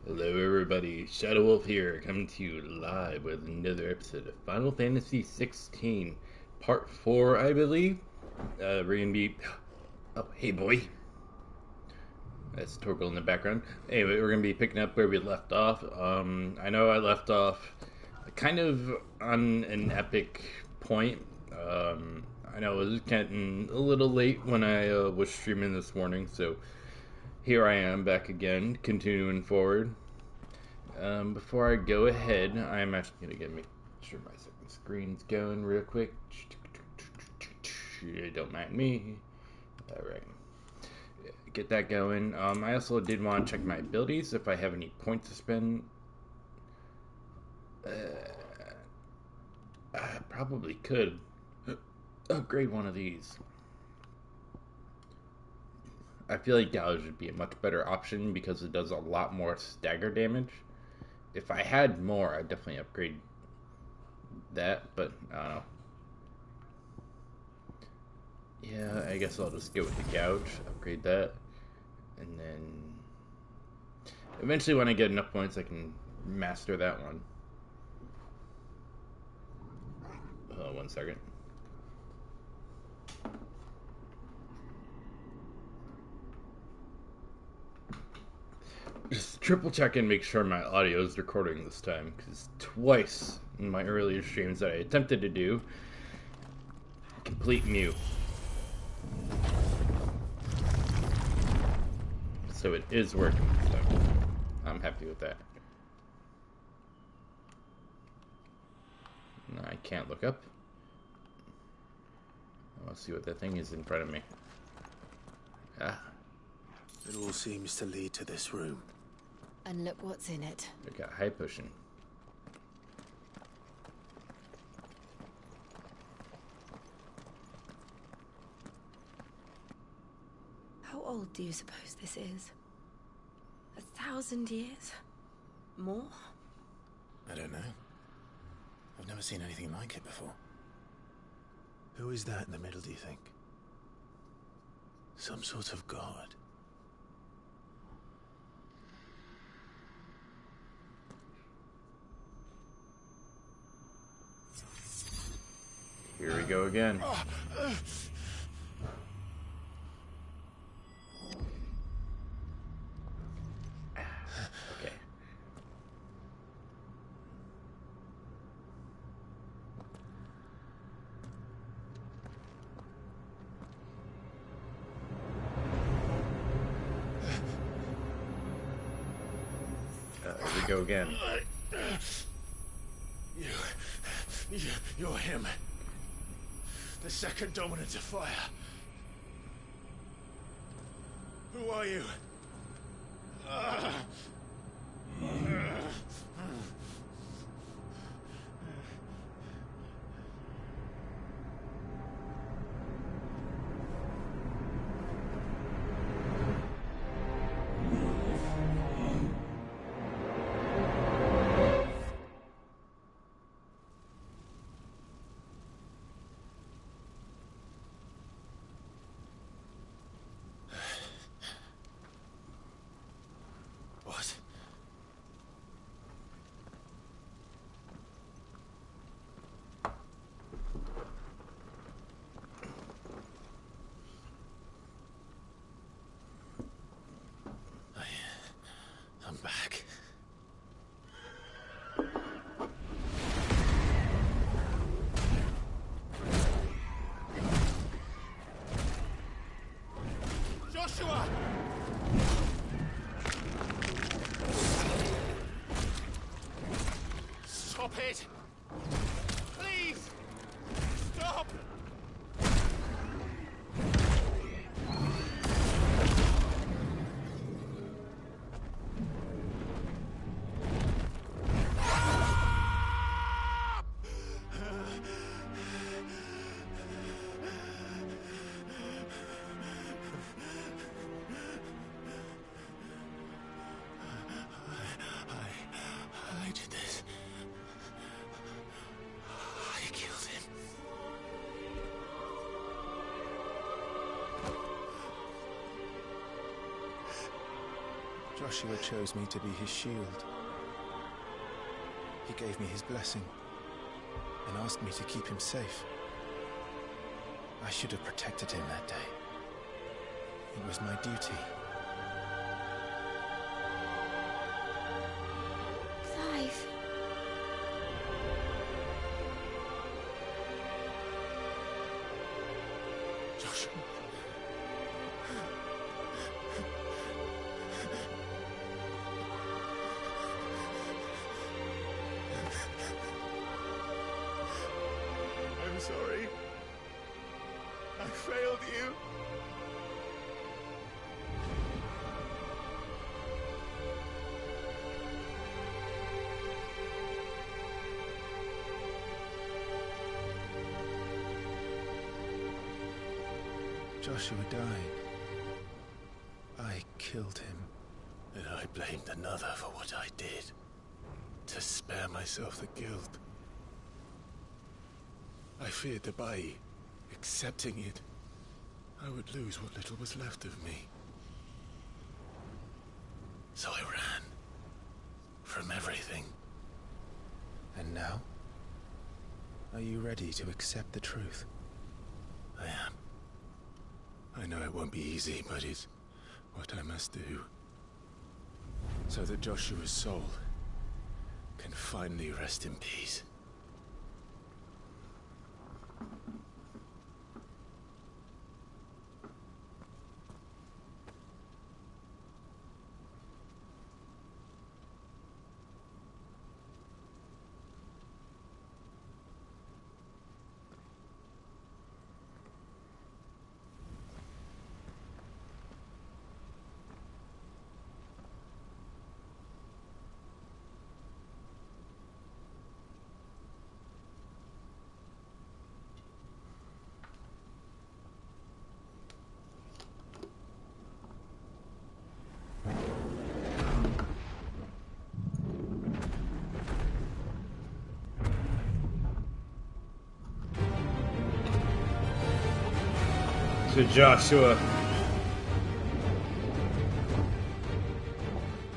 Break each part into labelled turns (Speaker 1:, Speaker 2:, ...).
Speaker 1: Hello everybody, Shadow Wolf here, coming to you live with another episode of Final Fantasy XVI, Part 4, I believe. We're gonna be... Oh, hey boy. That's Torgal in the background. Anyway, we're gonna be picking up where we left off. I know I left off kind of on an epic point. I know it was getting a little late when I was streaming this morning, so here I am back again, continuing forward. Before I go ahead, I'm actually going to make sure my second screen's going real quick. Don't mind me. Alright. Get that going. I also did want to check my abilities, if I have any points to spend. I probably could upgrade one of these. I feel like Gouge would be a much better option because it does a lot more stagger damage. If I had more, I'd definitely upgrade that, but I don't know. Yeah, I guess I'll just go with the Gouge, upgrade that, and then eventually when I get enough points I can master that one. One second. Just triple check and make sure my audio is recording this time, because twice in my earlier streams that I attempted to do, complete mute. So it is working, so I'm happy with that. No, I can't look up. I want to see what that thing is in front of me. Ah.
Speaker 2: It all seems to lead to this room.
Speaker 3: And look what's in it.
Speaker 1: I got a high potion.
Speaker 3: How old do you suppose this is? 1,000 years? More?
Speaker 2: I don't know. I've never seen anything like it before. Who is that in the middle, do you think? Some sort of god?
Speaker 1: Here we go again. Okay. Here we go again.
Speaker 2: You're him. The second dominant of fire. Who are you? What? I'm back. Joshua! Stop it! Please! Stop! I did this. Joshua chose me to be his shield. He gave me his blessing and asked me to keep him safe. I should have protected him that day. It was my duty.
Speaker 3: Clive.
Speaker 2: Joshua. I'm sorry. I failed you. Joshua died. I killed him. And I blamed another for what I did. To spare myself the guilt. I feared that by accepting it, I would lose what little was left of me. So I ran. From everything. And now? Are you ready to accept the truth? I am. I know it won't be easy, but it's what I must do. So that Joshua's soul can finally rest in peace.
Speaker 1: To Joshua.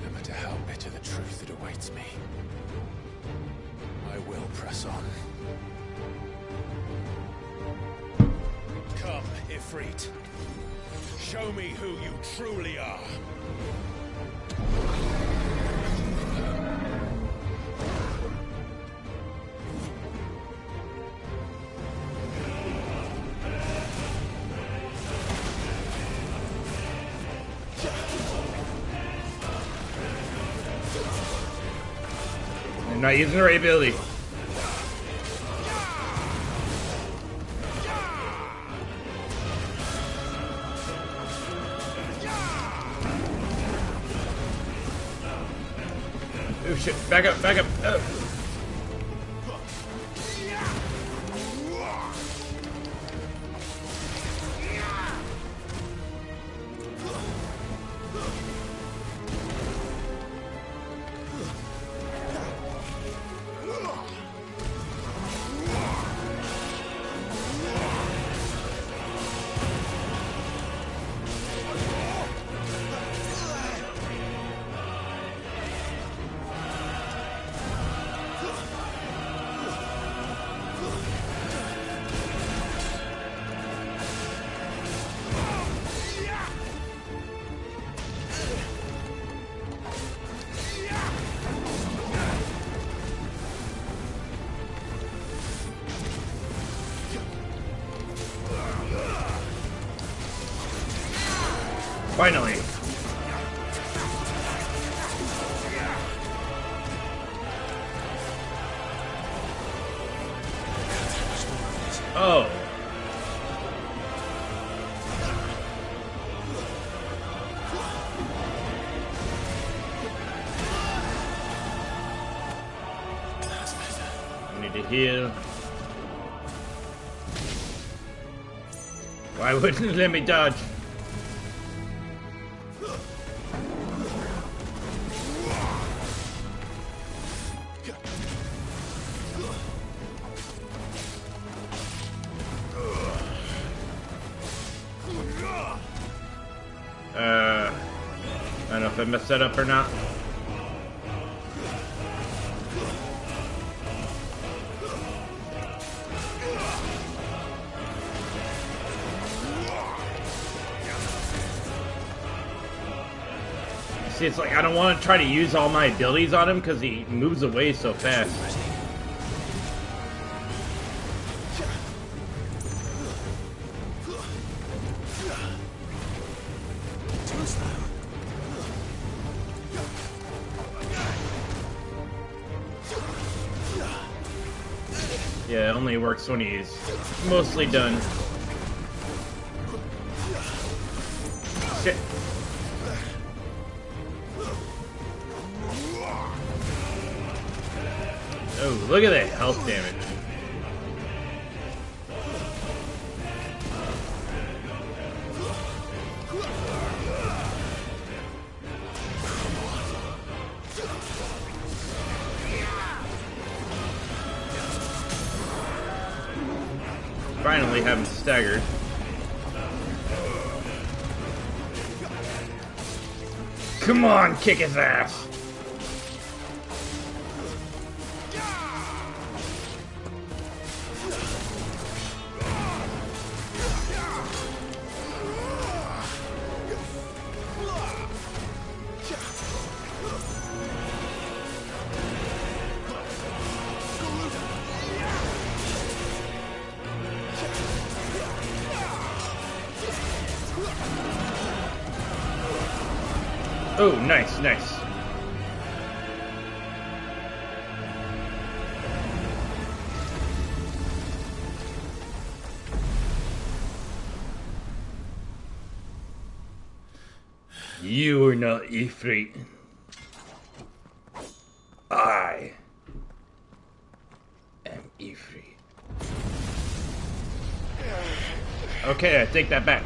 Speaker 2: No matter how bitter the truth that awaits me, I will press on. Come, Ifrit. Show me who you truly are.
Speaker 1: I'm not using the right ability. Oh shit, back up, back up. Oh. Finally. Oh. I need to heal. Why wouldn't it let me dodge? know if I messed that up or not. See, it's like I don't want to try to use all my abilities on him because he moves away so fast. Yeah, it only works when he's mostly done. Shit. Oh, look at that health damage. Finally have him staggered. Come on, kick his ass! Oh, nice, nice. You are not Ifrit. I am Ifrit. Okay, I take that back.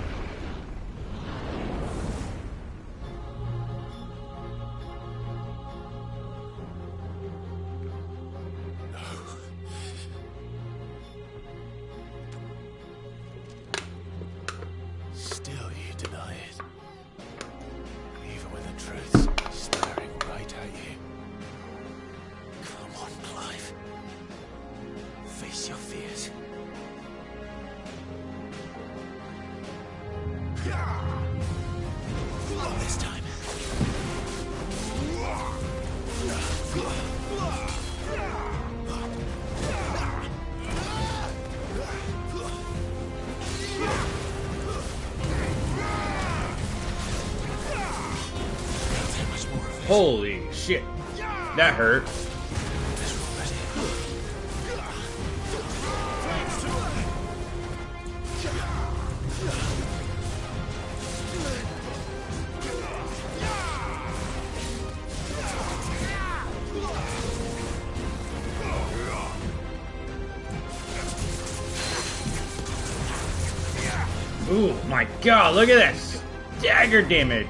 Speaker 1: Holy shit, that hurt. Ooh, my god, look at this! Dagger damage!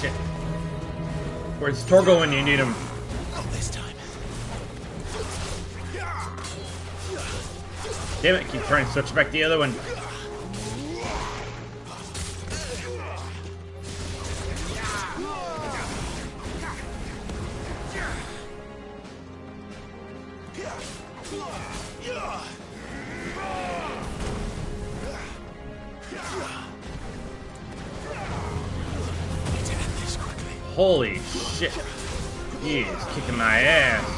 Speaker 1: Shit. Where's Torgo when you need him?
Speaker 2: Not this time.
Speaker 1: Damn it, keep trying to switch back the other one. Holy shit. He is kicking my ass.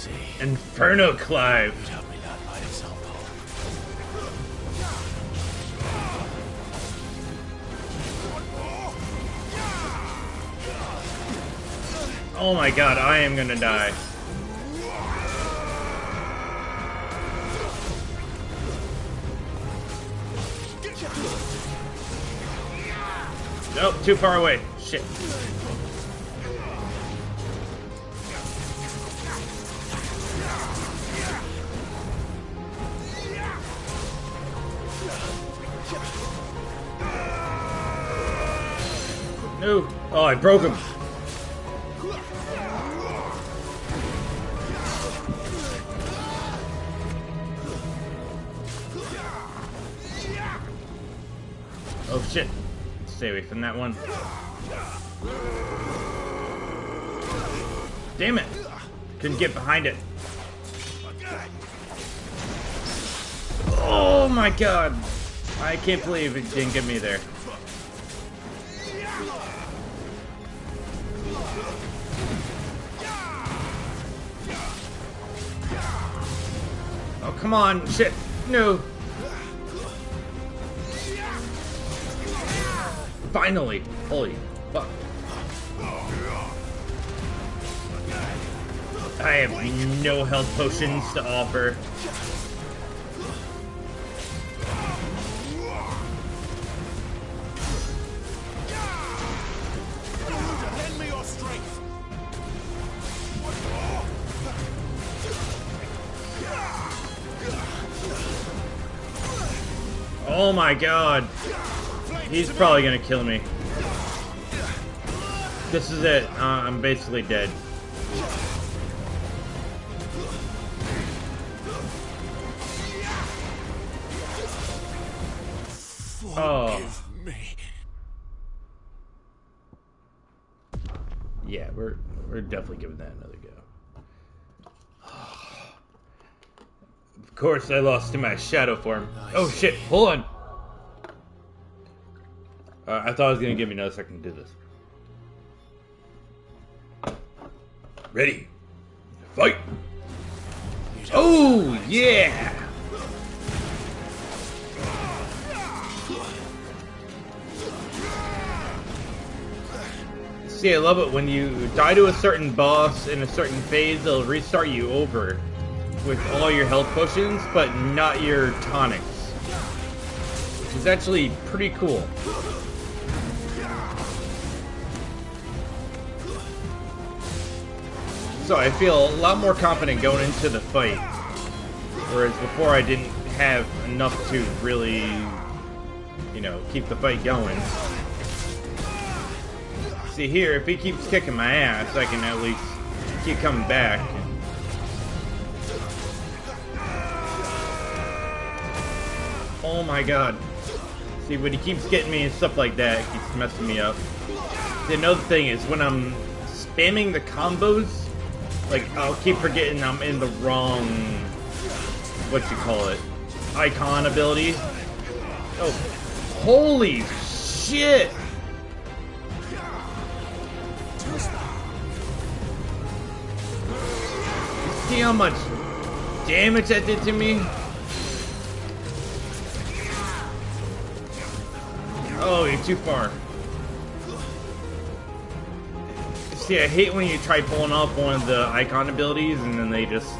Speaker 2: see.
Speaker 1: Inferno Clive.
Speaker 2: You'd help me learn by example.
Speaker 1: Oh my god, I am gonna die. Nope, too far away. Shit. No. Oh, I broke him. Oh shit. Stay away from that one. Damn it. Couldn't get behind it. Oh my god. I can't believe it didn't get me there. Oh, come on. Shit. No. Finally. Holy fuck. I have no health potions to offer.
Speaker 2: Lend me your strength.
Speaker 1: Oh my god. He's probably gonna kill me. This is it. I'm basically dead. Oh.
Speaker 2: Forgive me.
Speaker 1: Yeah, we're definitely giving that another go. Of course, I lost to my shadow form. Oh shit! Hold on. I thought it was gonna give me another second to do this. Ready? Fight! Oh yeah! See, I love it when you die to a certain boss in a certain phase, they'll restart you over with all your health potions, but not your tonics. Which is actually pretty cool. So I feel a lot more confident going into the fight. Whereas before I didn't have enough to really, you know, keep the fight going. See here, if he keeps kicking my ass, I can at least keep coming back. Oh my god. See, when he keeps getting me and stuff like that, it keeps messing me up. The another thing is when I'm spamming the combos, like, I'll keep forgetting I'm in the wrong, what you call it, icon ability. Oh, holy shit! You see how much damage that did to me? Oh, you're too far. See, I hate when you try pulling off one of the icon abilities and then they just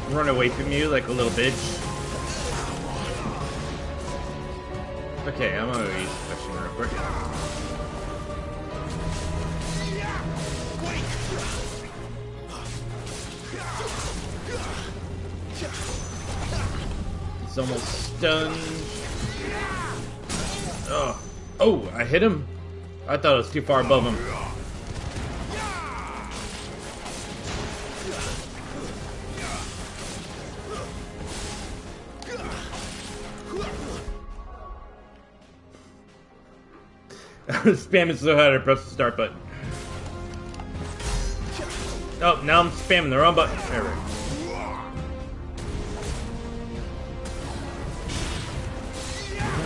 Speaker 1: run away from you like a little bitch. Okay, I'm gonna use the question real quick. He's almost stunned. Oh. Oh, I hit him? I thought it was too far above him. I was spamming so hard I pressed the start button. Oh, now I'm spamming the wrong button. There we go.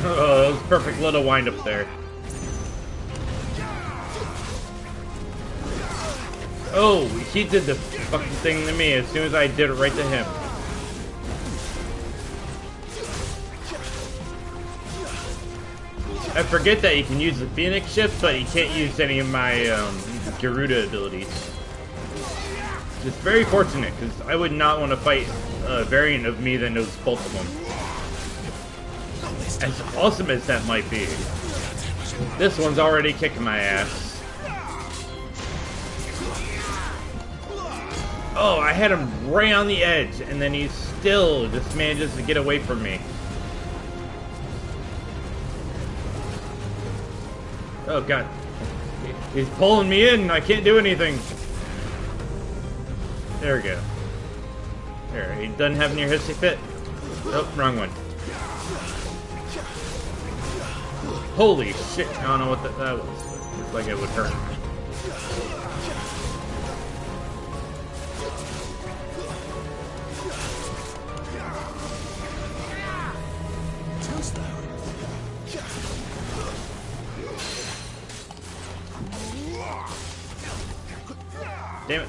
Speaker 1: Oh, that was a perfect little wind up there. Oh, he did the fucking thing to me as soon as I did it right to him. I forget that you can use the Phoenix shift, but you can't use any of my Garuda abilities. It's very fortunate, because I would not want to fight a variant of me that knows both of them. As awesome as that might be, this one's already kicking my ass. Oh, I had him right on the edge, and then he still just manages to get away from me. Oh god. He's pulling me in, I can't do anything. There we go. There, he doesn't have near hissy fit. Oh, wrong one. Holy shit, I don't know what that was. Looks like it would hurt. Damn it.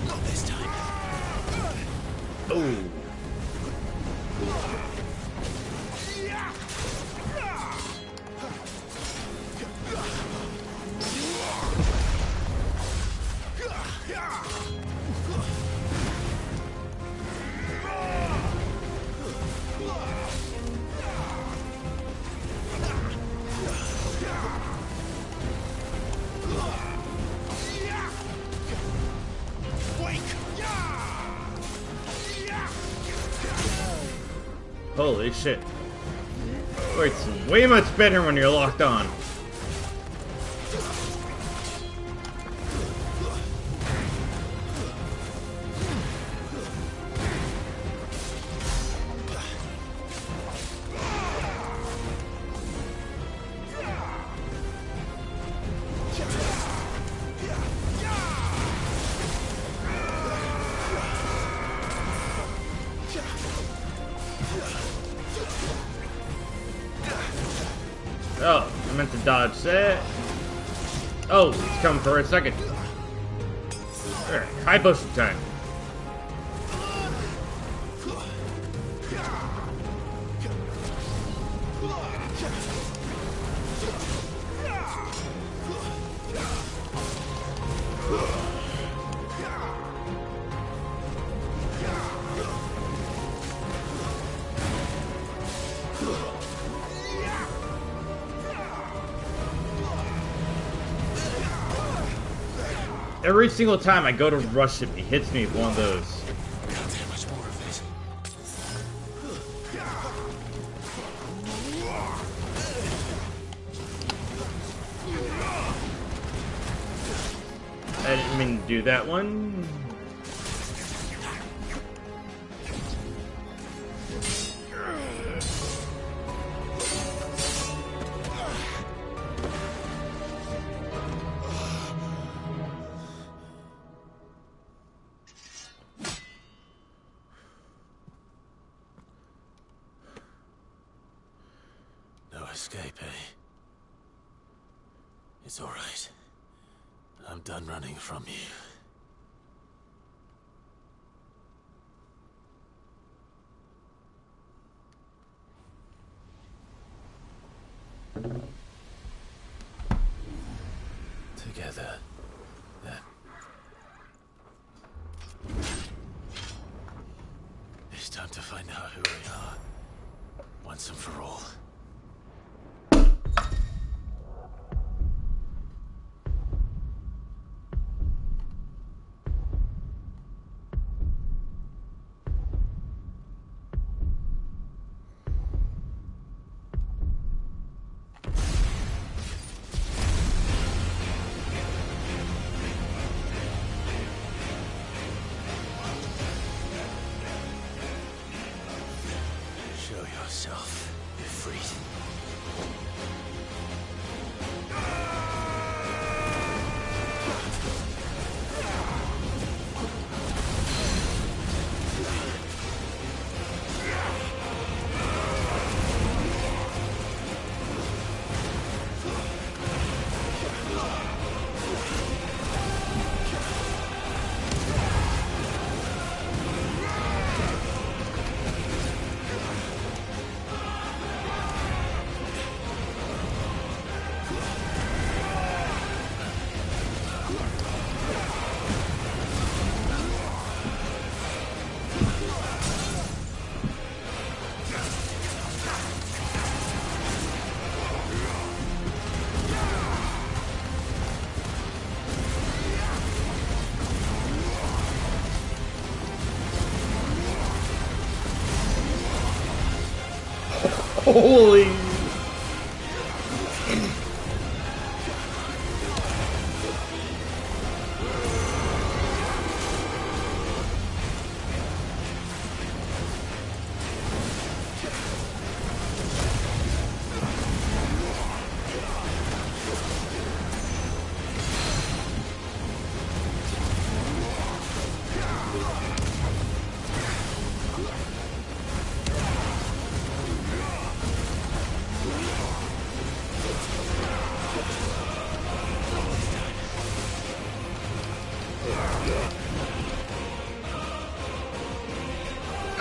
Speaker 2: Not this time.
Speaker 1: Oh. Holy shit. It's way much better when you're locked on. Oh, I meant to dodge that. Oh, he's coming for a second. There, high potion time. Every single time I go to rush him, he hits me with one of those.
Speaker 2: Can't take much more of this.
Speaker 1: I didn't mean to do that one.
Speaker 2: Escape, eh? It's all right. I'm done running from you. Together, then. It's time to find out who we are, once and for all.
Speaker 1: Holy!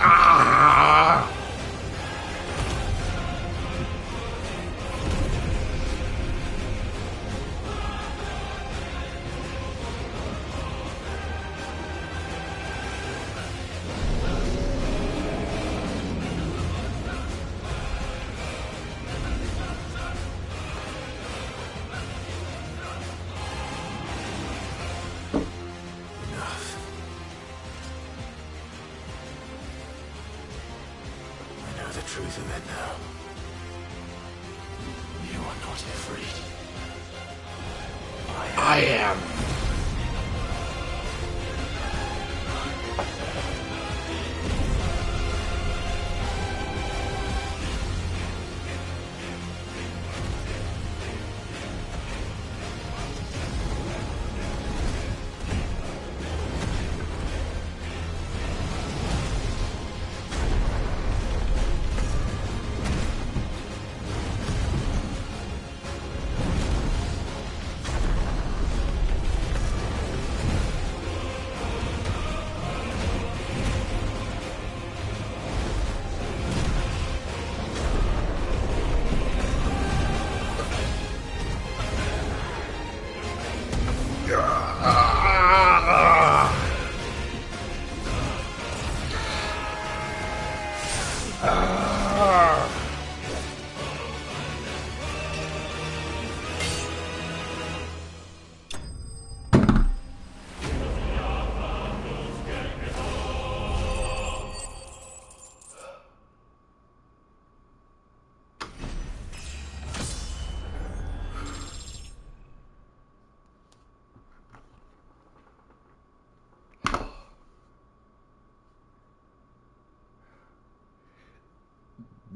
Speaker 1: Ah!
Speaker 2: Enough. I know the truth of it now. You are not afraid.
Speaker 1: I am.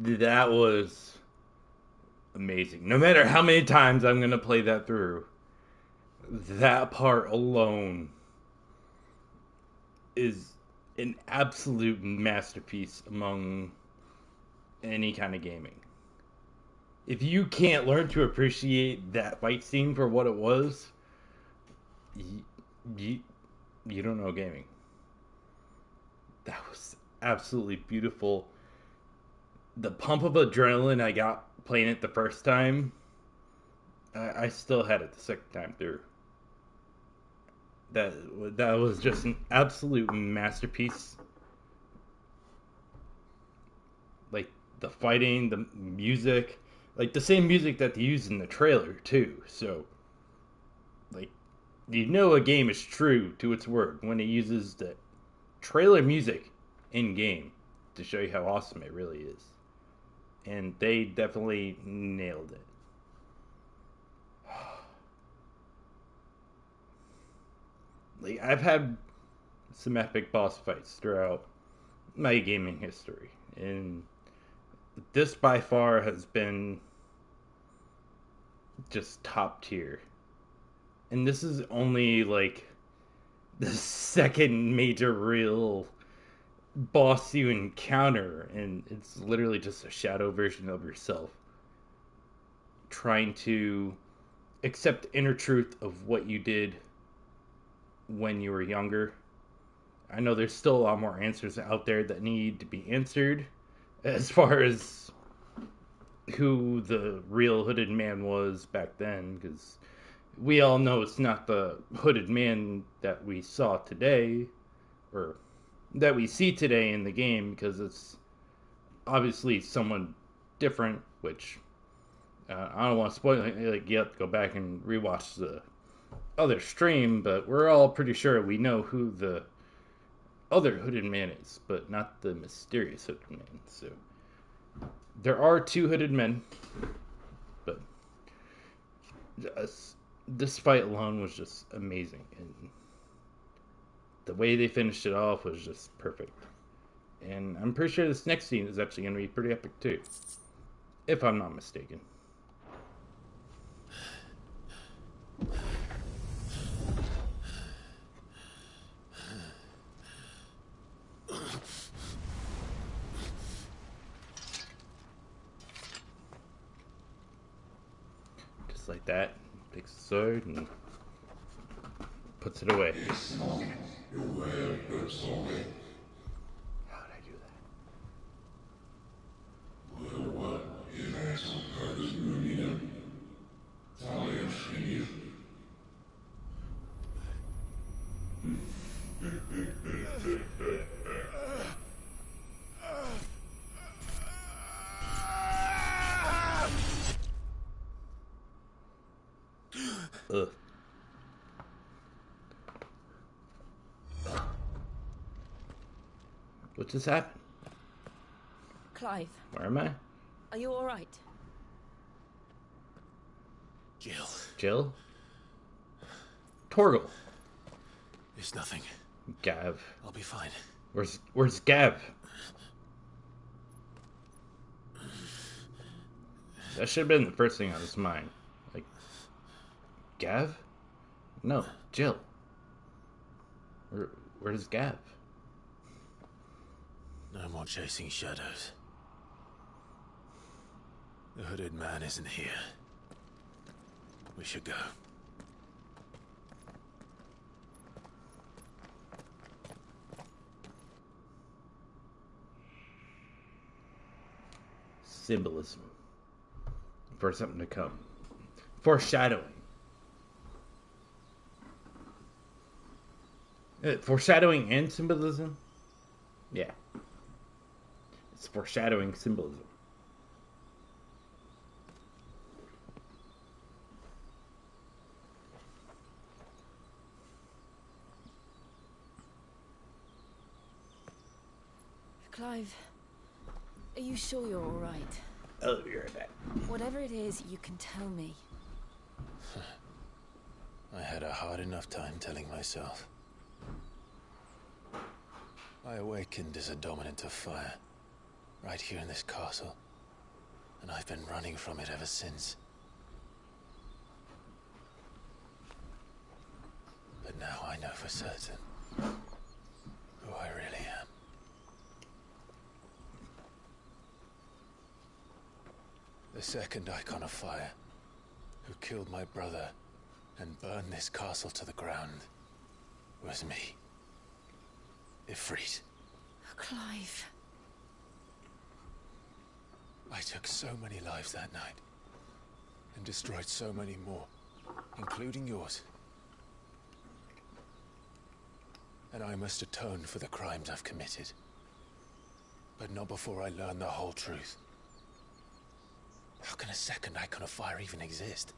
Speaker 1: That was amazing. No matter how many times I'm going to play that through, that part alone is an absolute masterpiece among any kind of gaming. If you can't learn to appreciate that fight scene for what it was, you don't know gaming. That was absolutely beautiful. The pump of adrenaline I got playing it the first time, I still had it the second time through. That was just an absolute masterpiece. Like the fighting, the music, like the same music that they used in the trailer too. So, like, you know a game is true to its word when it uses the trailer music in game to show you how awesome it really is. And they definitely nailed it. Like, I've had some epic boss fights throughout my gaming history, and this by far has been just top tier. And this is only like the second major real boss you encounter, and it's literally just a shadow version of yourself trying to accept the inner truth of what you did when you were younger. I know there's still a lot more answers out there that need to be answered as far as who the real hooded man was back then, because we all know it's not the hooded man that we saw today, or that we see today in the game, because it's obviously someone different, which I don't want to spoil it. Like, you have to go back and rewatch the other stream, but we're all pretty sure we know who the other hooded man is, but not the mysterious hooded man. So There are two hooded men, but this fight alone was just amazing, and the way they finished it off was just perfect. And I'm pretty sure this next scene is actually going to be pretty epic too, if I'm not mistaken. Just like that, takes the sword and puts it away. How did I do that? Ugh. What just happened?
Speaker 3: Clive,
Speaker 1: Where am I?
Speaker 3: are you all right?
Speaker 2: Jill.
Speaker 1: Jill? Torgal.
Speaker 2: It's nothing.
Speaker 1: Gav.
Speaker 2: I'll be fine.
Speaker 1: Where's Gav? That should have been the first thing on his mind. Like, Gav? No, Jill. Where's Gav?
Speaker 2: No more chasing shadows. The hooded man isn't here. We should go.
Speaker 1: Symbolism. For something to come. Foreshadowing. Foreshadowing and symbolism? Yeah. It's foreshadowing symbolism.
Speaker 3: Clive, are you sure you're all right?
Speaker 1: Oh, you're right.
Speaker 3: Whatever it is, you can tell me.
Speaker 2: I had a hard enough time telling myself. I awakened as a dominant of fire, right here in this castle, and I've been running from it ever since. But now I know for certain who I really am. The second icon of fire, who killed my brother and burned this castle to the ground, was me. Ifrit.
Speaker 3: Clive.
Speaker 2: I took so many lives that night, and destroyed so many more, including yours. And I must atone for the crimes I've committed. But not before I learn the whole truth. How can a second icon of fire even exist?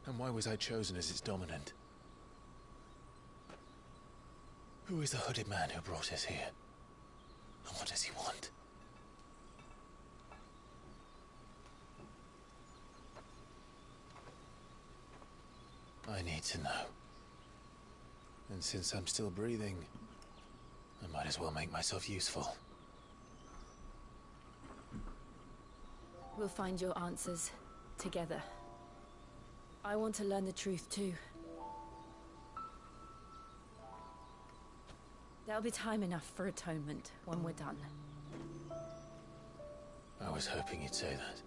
Speaker 2: And why was I chosen as its dominant? Who is the hooded man who brought us here? And what does he want? I need to know. And since I'm still breathing, I might as well make myself useful.
Speaker 3: We'll find your answers together. I want to learn the truth too. There'll be time enough for atonement when we're done.
Speaker 2: I was hoping you'd say that.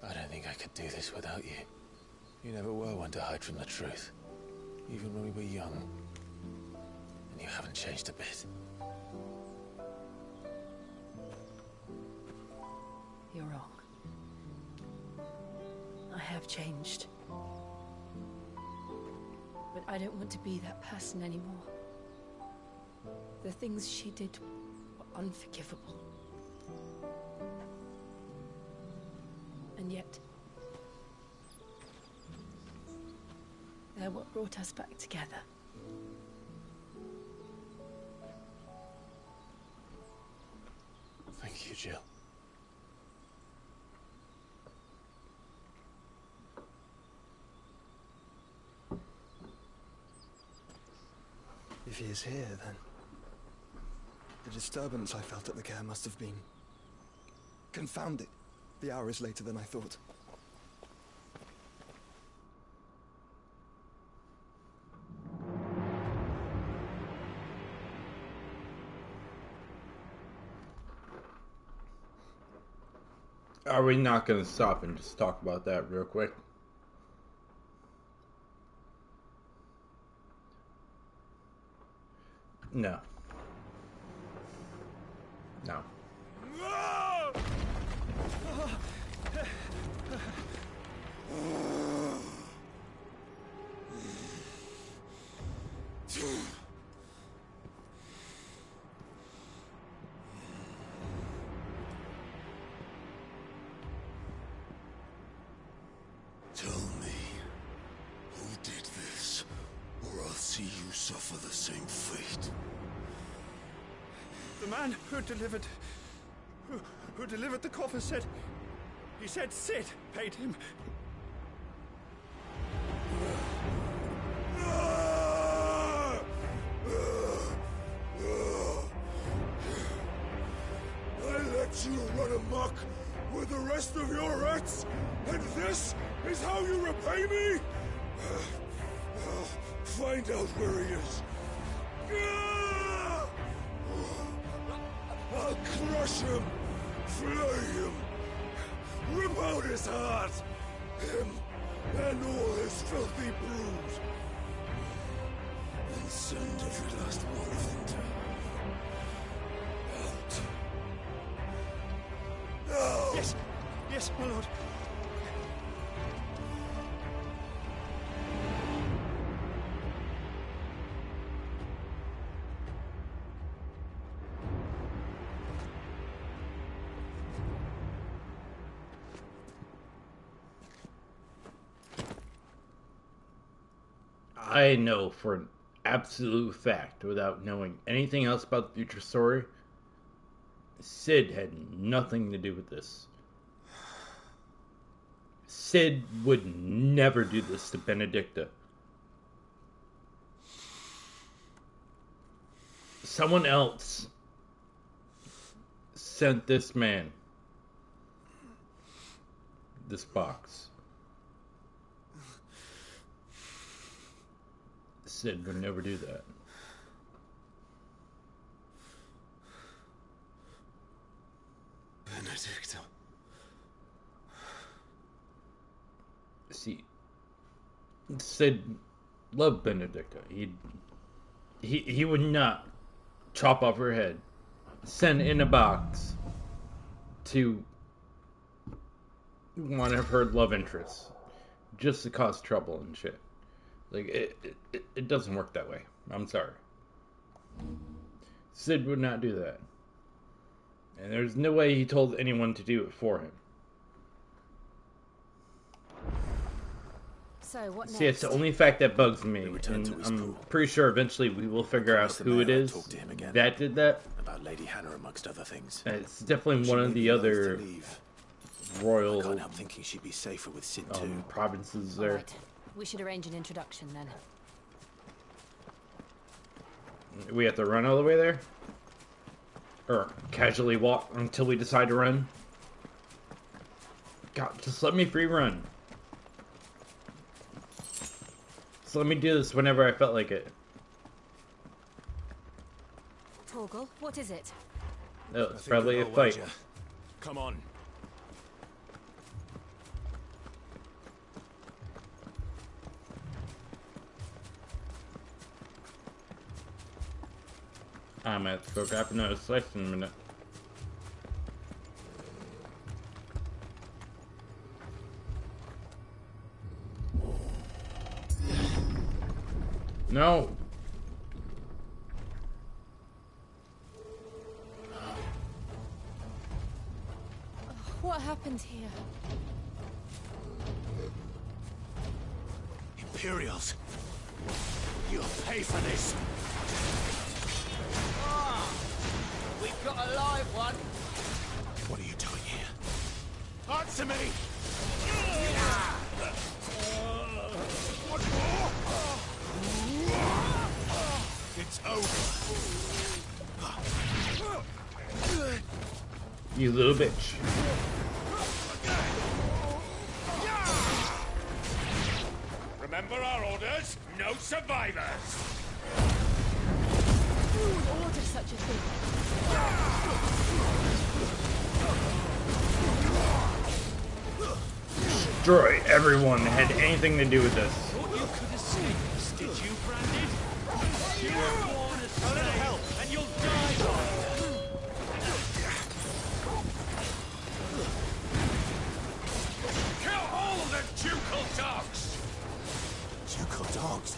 Speaker 2: I don't think I could do this without you. You never were one to hide from the truth, even when we were young. And you haven't changed a bit.
Speaker 3: You're wrong. I have changed. But I don't want to be that person anymore. The things she did were unforgivable. And yet, they're what brought us back together.
Speaker 2: Thank you, Jill.
Speaker 4: If he is here, then the disturbance I felt at the care must have been confounded. The hour is later than I thought.
Speaker 1: Are we not going to stop and just talk about that real quick? No. No.
Speaker 5: Tell me, who did this, or I'll see you suffer the same fate.
Speaker 4: The man who delivered the coffer said... He said Sid paid him.
Speaker 5: I let you run amok with the rest of your rats, and this is how you repay me? Find out where he is. I'll crush him, flay him, rip out his heart, him and all his filthy brood, and send every last one of them to out. No!
Speaker 4: Yes, yes, my lord.
Speaker 1: I know for an absolute fact, without knowing anything else about the future story, Sid had nothing to do with this. Sid would never do this to Benedicta. Someone else sent this man this box. Sid would never do that.
Speaker 5: Benedicta.
Speaker 1: See, Sid loved Benedicta. He would not chop off her head, send in a box to one of her love interests, just to cause trouble and shit. Like, it doesn't work that way. I'm sorry. Sid would not do that. And there's no way he told anyone to do it for him.
Speaker 3: So what next?
Speaker 1: See, it's the only fact that bugs me.
Speaker 2: returned
Speaker 1: And
Speaker 2: to his
Speaker 1: I'm
Speaker 2: pool.
Speaker 1: pretty sure eventually we will figure out
Speaker 2: promised the
Speaker 1: who it
Speaker 2: mayor I'd
Speaker 1: is
Speaker 2: talk to him again.
Speaker 1: that did that.
Speaker 2: About Lady Hannah, amongst other things.
Speaker 1: And it's definitely
Speaker 2: She
Speaker 1: one of
Speaker 2: made
Speaker 1: the
Speaker 2: oath to
Speaker 1: other
Speaker 2: leave. I
Speaker 1: royal
Speaker 2: can't help thinking she'd be safer with Sid too.
Speaker 1: provinces
Speaker 3: All
Speaker 1: there.
Speaker 3: right. We should arrange an introduction then.
Speaker 1: We have to run all the way there? Or casually walk until we decide to run? God, just let me free run. Just let me do this whenever I felt like it.
Speaker 3: Torgal, what is it?
Speaker 1: No, it's probably a fight.
Speaker 2: Come on.
Speaker 1: I'm gonna have to go grab another slice in a minute. No!
Speaker 3: What happened here?
Speaker 2: Imperials. You'll pay for this.
Speaker 6: We've got a live one.
Speaker 2: What are you doing here? Answer me! What more? It's
Speaker 1: You little bitch.
Speaker 5: Remember our orders? No survivors!
Speaker 3: Who would order such a thing?
Speaker 1: Destroy everyone that had anything to do with this.
Speaker 6: Thought you could escape us, did you, Brandon? You were born a slave, and you'll die by it.
Speaker 5: Kill all the ducal dogs!
Speaker 2: Ducal dogs.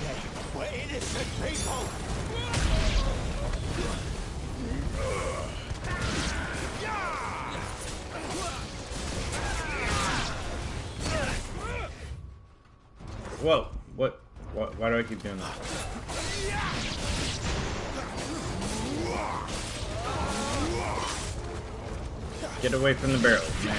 Speaker 5: They were innocent people!
Speaker 1: Whoa, what? Why do I keep doing that? Get away from the barrels, man.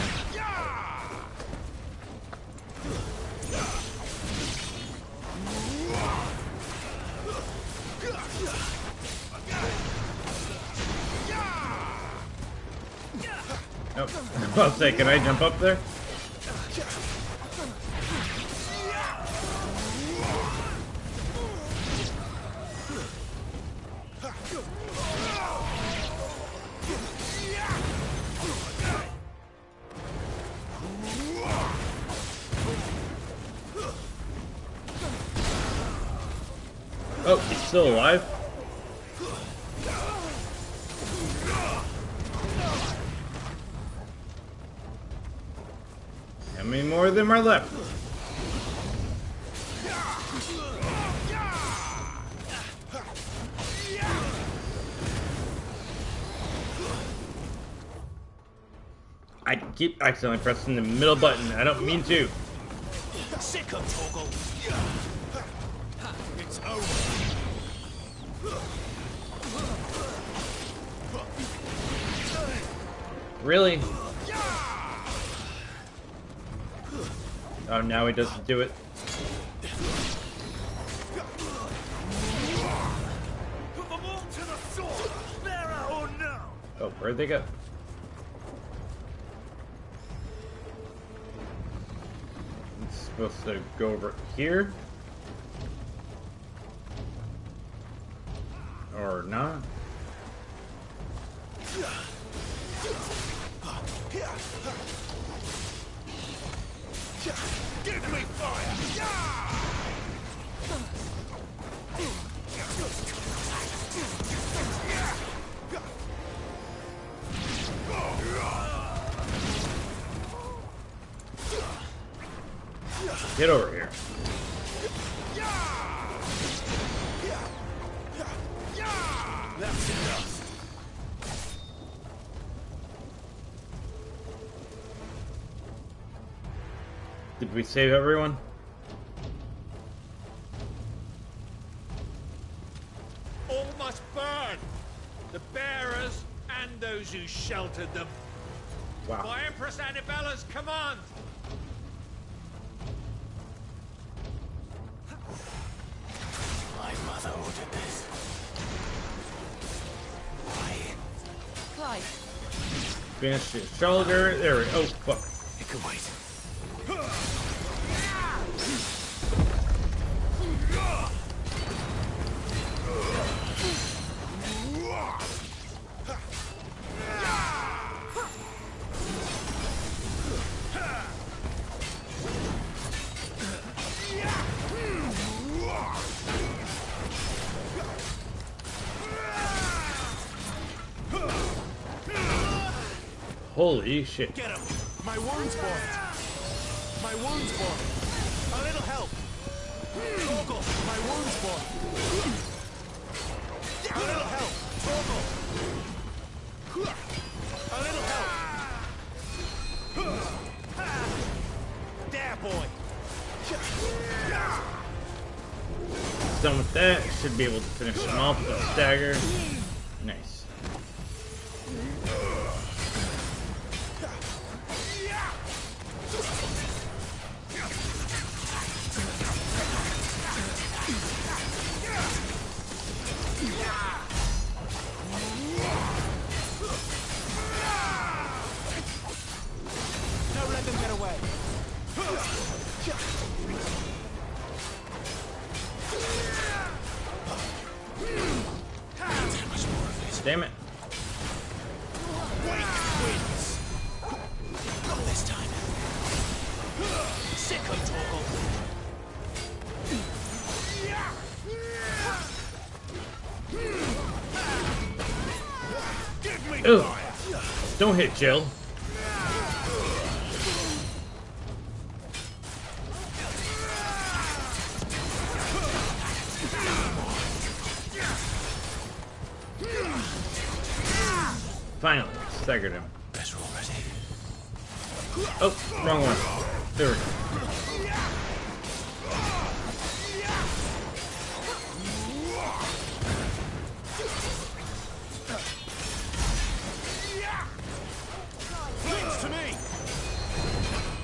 Speaker 1: Nope. I'll say, can I jump up there? Oh, he's still alive? How many more of them are left? I keep accidentally pressing the middle button. I don't mean to.
Speaker 5: Sick of Torgal! It's over!
Speaker 1: Really? Oh, now he doesn't do it.
Speaker 5: Put them all to the sword! Bearer or no!
Speaker 1: Oh, where'd they go? It's supposed to go over here? Or not?
Speaker 5: Give me fire!
Speaker 1: Get over here.
Speaker 5: That's enough.
Speaker 1: Did we save everyone?
Speaker 5: All must burn! The bearers and those who sheltered them.
Speaker 1: Wow.
Speaker 5: By Empress Annabella's command!
Speaker 2: My mother ordered this. Why?
Speaker 3: Clive,
Speaker 1: Finish his shoulder. There we go. Oh, fuck.
Speaker 2: It can wait.
Speaker 1: Holy shit.
Speaker 2: Get him! My wound's boiled! My wound's boiled! A little help! Torgal! My wound's boiled! A little help! Torgal! A little help! There, boy!
Speaker 1: Done with that. Should be able to finish him off with a stagger. Nice. Damn it.
Speaker 2: Wake wins! Not this time. Sicko Torgal! Give me
Speaker 1: Ew.
Speaker 2: fire!
Speaker 1: Don't hit Jill. Finally, staggered him.
Speaker 2: Better already.
Speaker 1: Oh, wrong one. There we go.
Speaker 2: Flames to me!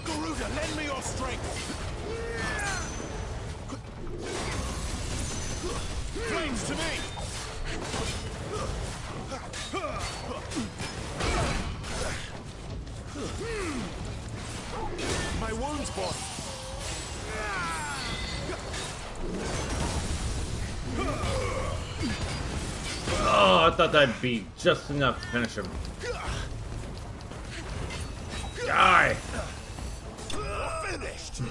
Speaker 2: Garuda, lend me your strength! Flames to me! My wounds, boss!
Speaker 1: Oh, I thought that'd be just enough to finish him. Die!
Speaker 2: Finished!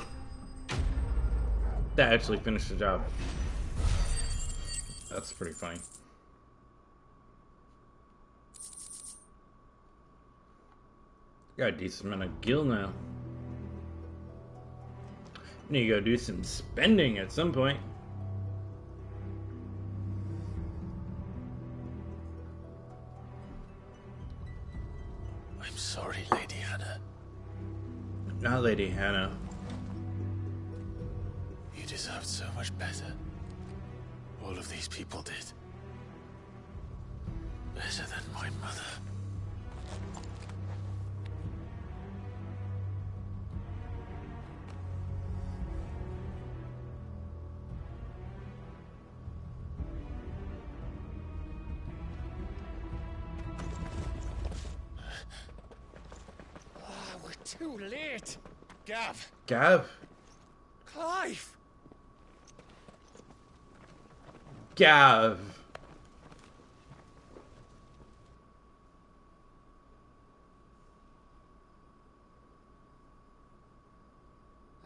Speaker 1: That actually finished the job. That's pretty funny. Got a decent amount of gil now. Need to go do some spending at some point.
Speaker 2: I'm sorry, Lady Hannah.
Speaker 1: Not Lady Hannah.
Speaker 2: You deserved so much better. All of these people did. Better than my mother.
Speaker 7: We're too late.
Speaker 2: Gav!
Speaker 1: Gav?
Speaker 7: Clive!
Speaker 1: Gav!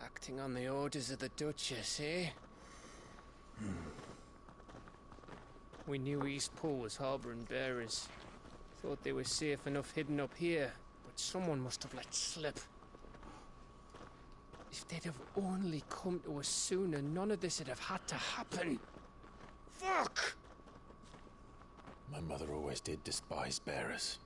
Speaker 7: Acting on the orders of the Duchess, eh? We knew Eastpool was harbouring bearers. Thought they were safe enough hidden up here, but someone must have let slip. If they'd have only come to us sooner, none of this would have had to happen. Fuck!
Speaker 2: My mother always did despise bearers.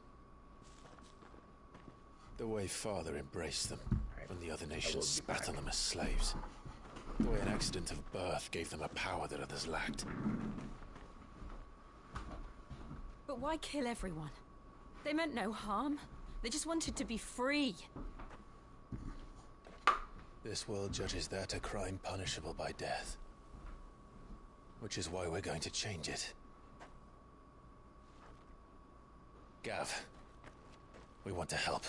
Speaker 2: The way Father embraced them, when the other nations spat on them as slaves. The way an accident of birth gave them a power that others lacked.
Speaker 3: But why kill everyone? They meant no harm. They just wanted to be free.
Speaker 2: This world judges that a crime punishable by death. Which is why we're going to change it. Gav, we want to help.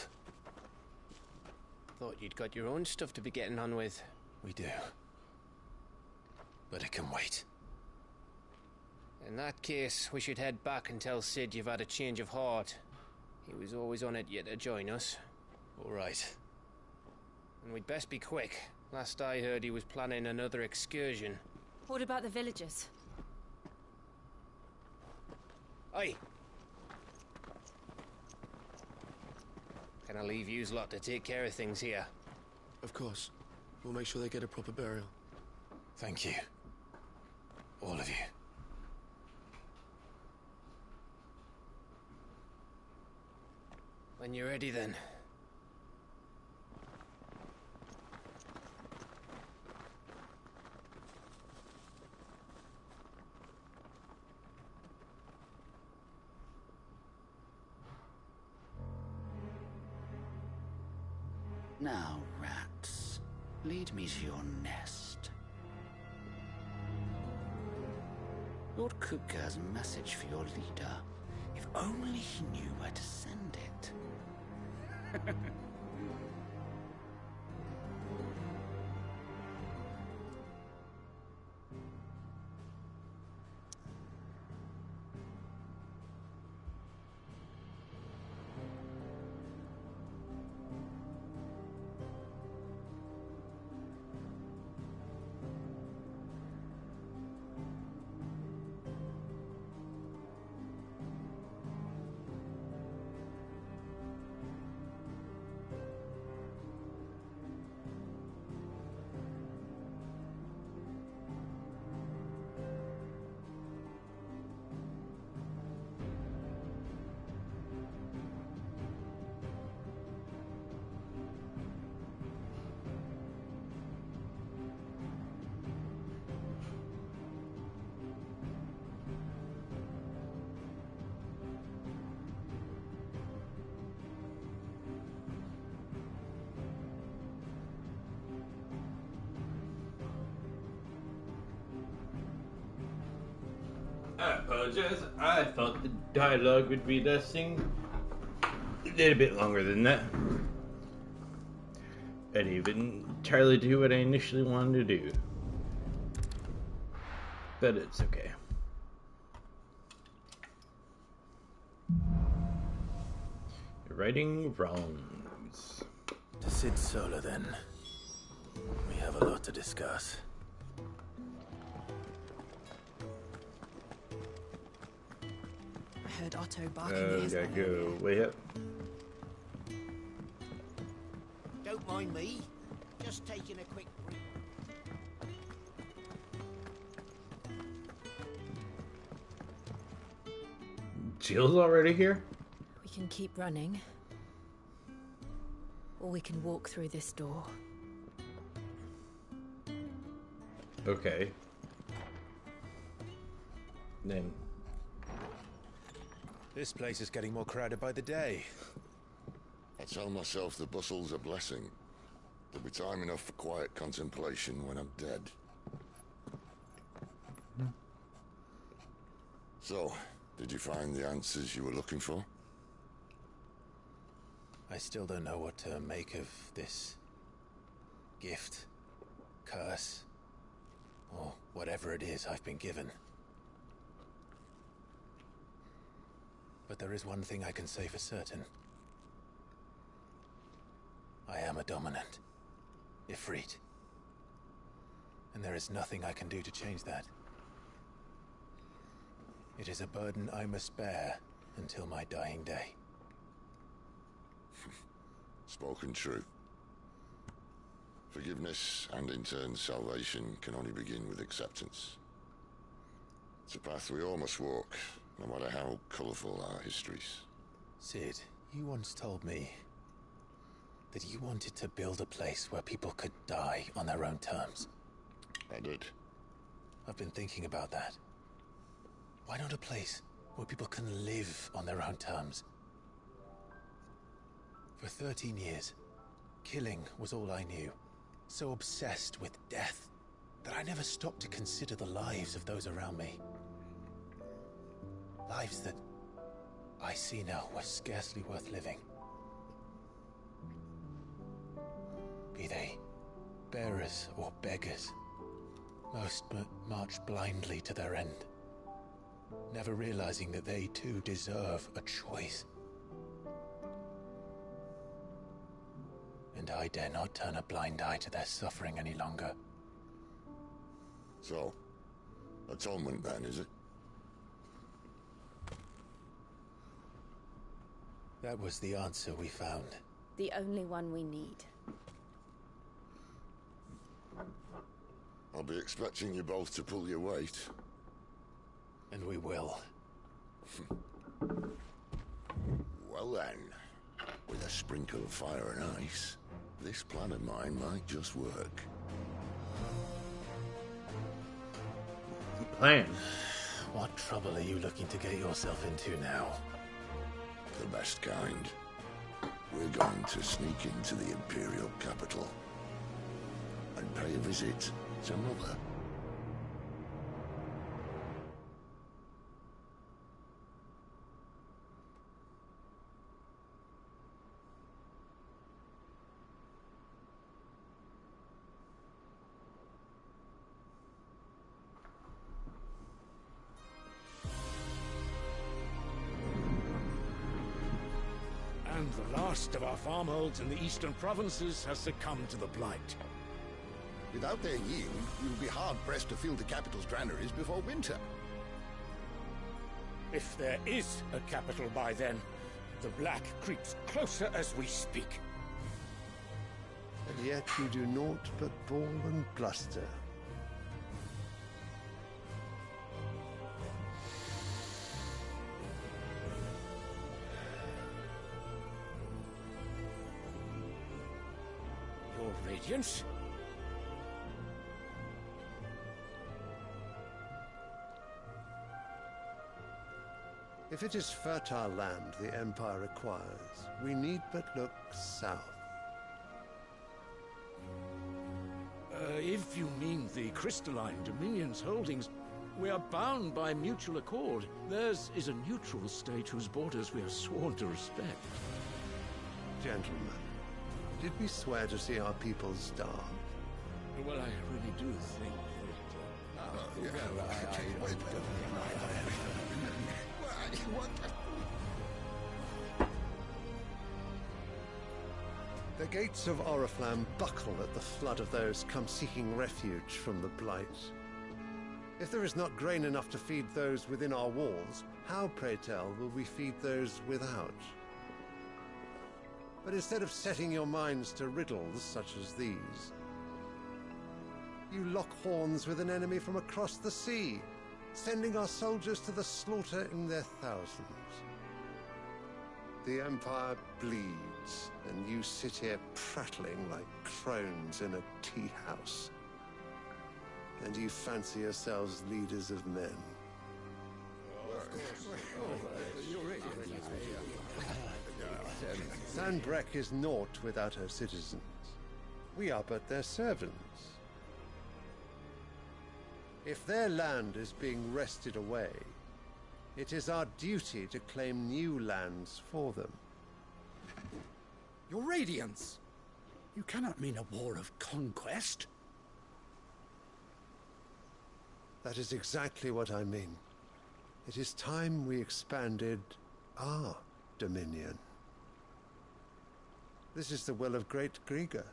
Speaker 7: Thought you'd got your own stuff to be getting on with.
Speaker 2: We do. But it can wait.
Speaker 7: In that case, we should head back and tell Sid you've had a change of heart. He was always on it yet to join us.
Speaker 2: All right.
Speaker 7: And we'd best be quick. Last I heard, he was planning another excursion.
Speaker 3: What about the villagers?
Speaker 7: Aye. Can I leave yous lot to take care of things here?
Speaker 8: Of course. We'll make sure they get a proper burial.
Speaker 2: Thank you. All of you.
Speaker 7: When you're ready, then.
Speaker 9: Now, rats, lead me to your nest. Lord Kupka has a message for your leader. If only he knew where to send it.
Speaker 1: I apologize. I thought the dialogue would be lasting a little bit longer than that. I didn't even entirely do what I initially wanted to do. But it's okay. Righting wrongs.
Speaker 2: To Sid Solar, then. We have a lot to discuss.
Speaker 3: I heard Otto barking
Speaker 1: Oh,
Speaker 3: his
Speaker 1: gotta
Speaker 3: way.
Speaker 1: go way up.
Speaker 9: Don't mind me. Just taking a quick break.
Speaker 1: Jill's already here?
Speaker 3: We can keep running. Or we can walk through this door.
Speaker 1: Okay. Then.
Speaker 2: This place is getting more crowded by the day.
Speaker 5: I tell myself the bustle's a blessing. There'll be time enough for quiet contemplation when I'm dead. So, did you find the answers you were looking for?
Speaker 2: I still don't know what to make of this gift, curse, or whatever it is I've been given. But there is one thing I can say for certain. I am a dominant, Ifrit. And there is nothing I can do to change that. It is a burden I must bear until my dying day.
Speaker 5: Spoken true. Forgiveness and in turn salvation can only begin with acceptance. It's a path we all must walk, no matter how colourful our histories.
Speaker 2: Sid, you once told me that you wanted to build a place where people could die on their own terms.
Speaker 5: I did.
Speaker 2: I've been thinking about that. Why not a place where people can live on their own terms? For 13 years, killing was all I knew. So obsessed with death that I never stopped to consider the lives of those around me. Lives that I see now were scarcely worth living. Be they bearers or beggars, most march blindly to their end, never realizing that they too deserve a choice. And I dare not turn a blind eye to their suffering any longer.
Speaker 5: So, atonement then, is it?
Speaker 2: That was the answer we found.
Speaker 3: The only one we need.
Speaker 5: I'll be expecting you both to pull your weight.
Speaker 2: And we will.
Speaker 5: Well then, with a sprinkle of fire and ice, this plan of mine might just work.
Speaker 1: Plan.
Speaker 2: What trouble are you looking to get yourself into now?
Speaker 5: The best kind. We're going to sneak into the Imperial capital and pay a visit to Mother.
Speaker 6: And the last of our farmholds in the eastern provinces has succumbed to the blight.
Speaker 10: Without their yield, we will be hard-pressed to fill the capital's granaries before winter.
Speaker 6: If there is a capital by then, the black creeps closer as we speak.
Speaker 11: And yet you do naught but bawl and bluster.
Speaker 6: Your Radiance?
Speaker 11: If it is fertile land the Empire requires, we need but look south.
Speaker 6: If you mean the crystalline Dominion's holdings, We are bound by mutual accord. Theirs is a neutral state whose borders we are sworn to respect.
Speaker 11: Gentlemen, did we swear to see our people starve?
Speaker 6: Well, I really do think
Speaker 11: The gates of Oriflamme buckle at the flood of those come seeking refuge from the Blight. If there is not grain enough to feed those within our walls, how, pray tell, will we feed those without? But instead of setting your minds to riddles such as these, you lock horns with an enemy from across the sea, sending our soldiers to the slaughter in their thousands. The Empire bleeds, and you sit here prattling like crones in a tea house. And you fancy yourselves leaders of men. Sanbreque is naught without her citizens. We are but their servants. If their land is being wrested away, it is our duty to claim new lands for them.
Speaker 12: Your Radiance! You cannot mean a war of conquest.
Speaker 11: That is exactly what I mean. It is time we expanded our dominion. This is the will of great Grieger.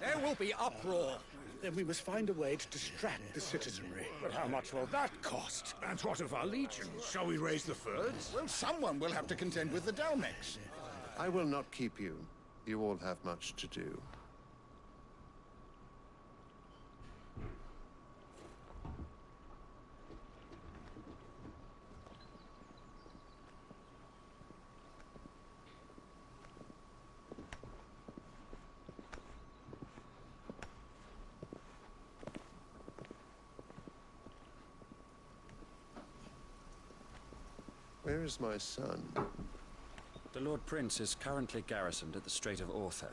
Speaker 12: There will be uproar. Then we must find a way to distract the citizenry. But how much will that cost?
Speaker 10: And what of our legions? Shall we raise the Fyrds? Well, someone will have to contend with the Dalmex.
Speaker 11: I will not keep you. You all have much to do. Where is my son?
Speaker 13: The Lord Prince is currently garrisoned at the Strait of Author.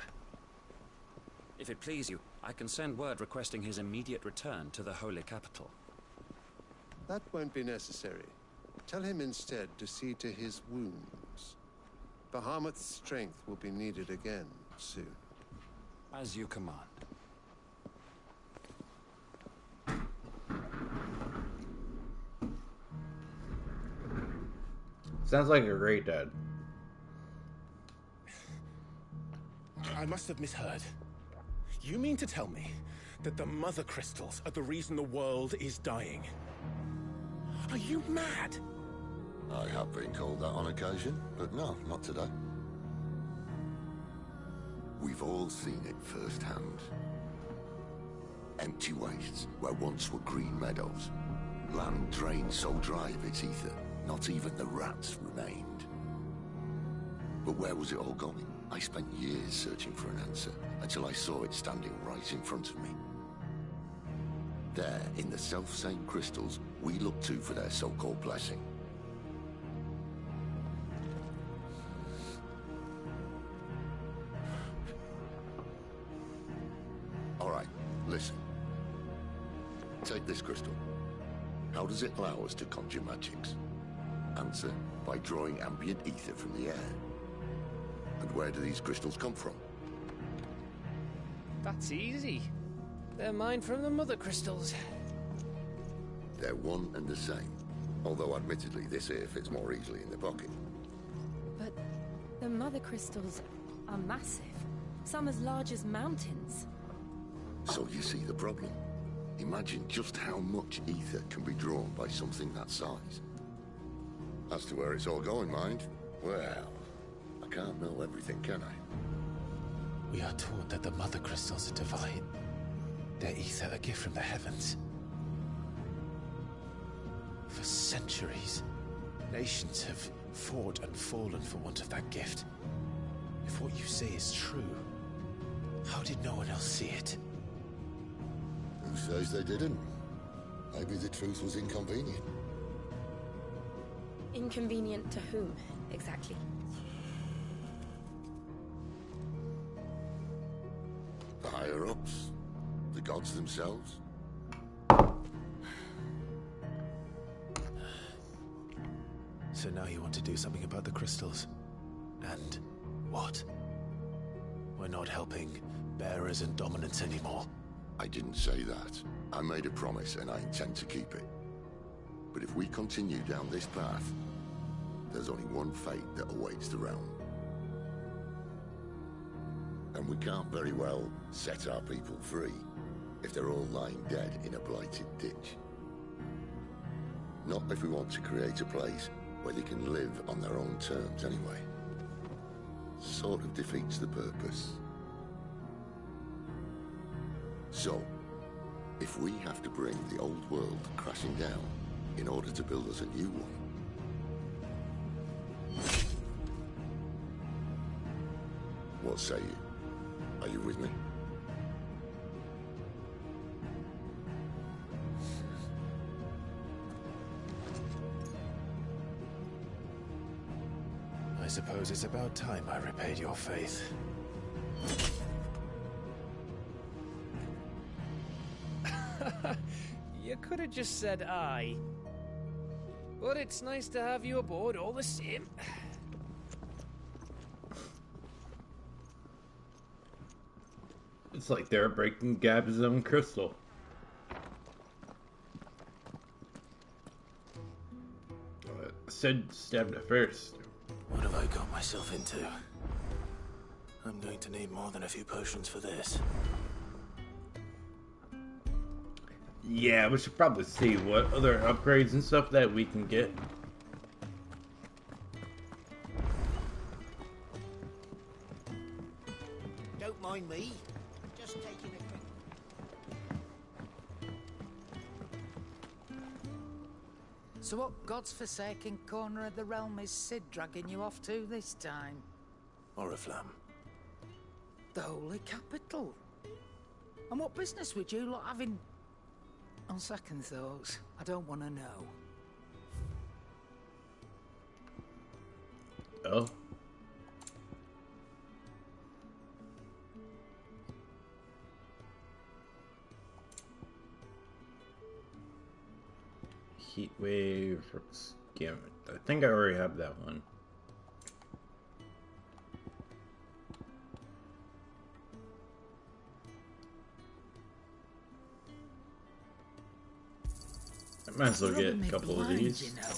Speaker 13: If it please you, I can send word requesting his immediate return to the Holy Capital.
Speaker 11: That won't be necessary. Tell him instead to see to his wounds. Bahamut's strength will be needed again soon.
Speaker 13: As you command.
Speaker 1: Sounds like a great dad.
Speaker 2: I must have misheard. You mean to tell me that the Mother Crystals are the reason the world is dying? Are you mad?
Speaker 5: I have been called that on occasion, but no, not today. We've all seen it firsthand. Empty wastes where once were green meadows. Land drained so dry of its ether, not even the rats remained. But where was it all going? I spent years searching for an answer, until I saw it standing right in front of me. There, in the self-same crystals, we look to for their so-called blessing. All right, listen. Take this crystal. How does it allow us to conjure magics? Answer, by drawing ambient ether from the air. And where do these crystals come from?
Speaker 7: That's easy. They're mined from the Mother Crystals.
Speaker 5: They're one and the same. Although admittedly this here fits more easily in the pocket.
Speaker 3: But the Mother Crystals are massive. Some as large as mountains.
Speaker 5: So you see the problem. Imagine just how much ether can be drawn by something that size. As to where it's all going, mind, well, I can't know everything, can I?
Speaker 2: We are taught that the Mother Crystals are divine. Their ether a gift from the heavens. For centuries, nations have fought and fallen for want of that gift. If what you say is true, how did no one else see it?
Speaker 5: Who says they didn't? Maybe the truth was inconvenient.
Speaker 3: Inconvenient to whom, exactly?
Speaker 5: The higher-ups? The gods themselves?
Speaker 2: So now you want to do something about the crystals? And what? We're not helping bearers and dominants anymore.
Speaker 5: I didn't say that. I made a promise and I intend to keep it. But if we continue down this path, there's only one fate that awaits the realm. And we can't very well set our people free if they're all lying dead in a blighted ditch. Not if we want to create a place where they can live on their own terms anyway. Sort of defeats the purpose. So, if we have to bring the old world crashing down in order to build us a new one, what say you? Are you with me?
Speaker 2: I suppose it's about time I repaid your faith.
Speaker 7: You could have just said aye. But it's nice to have you aboard all the same.
Speaker 1: It's like they're breaking Gab's own crystal. Sid stabbed it first.
Speaker 2: What have I got myself into? I'm going to need more than a few potions for this.
Speaker 1: Yeah, we should probably see what other upgrades and stuff that we can get.
Speaker 9: Don't mind me. Just taking a quick...
Speaker 14: So what God's forsaken corner of the realm is Sid dragging you off to this time?
Speaker 2: Oriflamme.
Speaker 14: The Holy Capital. And what business would you lot having... On second thoughts, I don't want to know.
Speaker 1: Oh. Heat wave, gamut. I think I already have that one. I might as well get a couple of these.
Speaker 14: You know.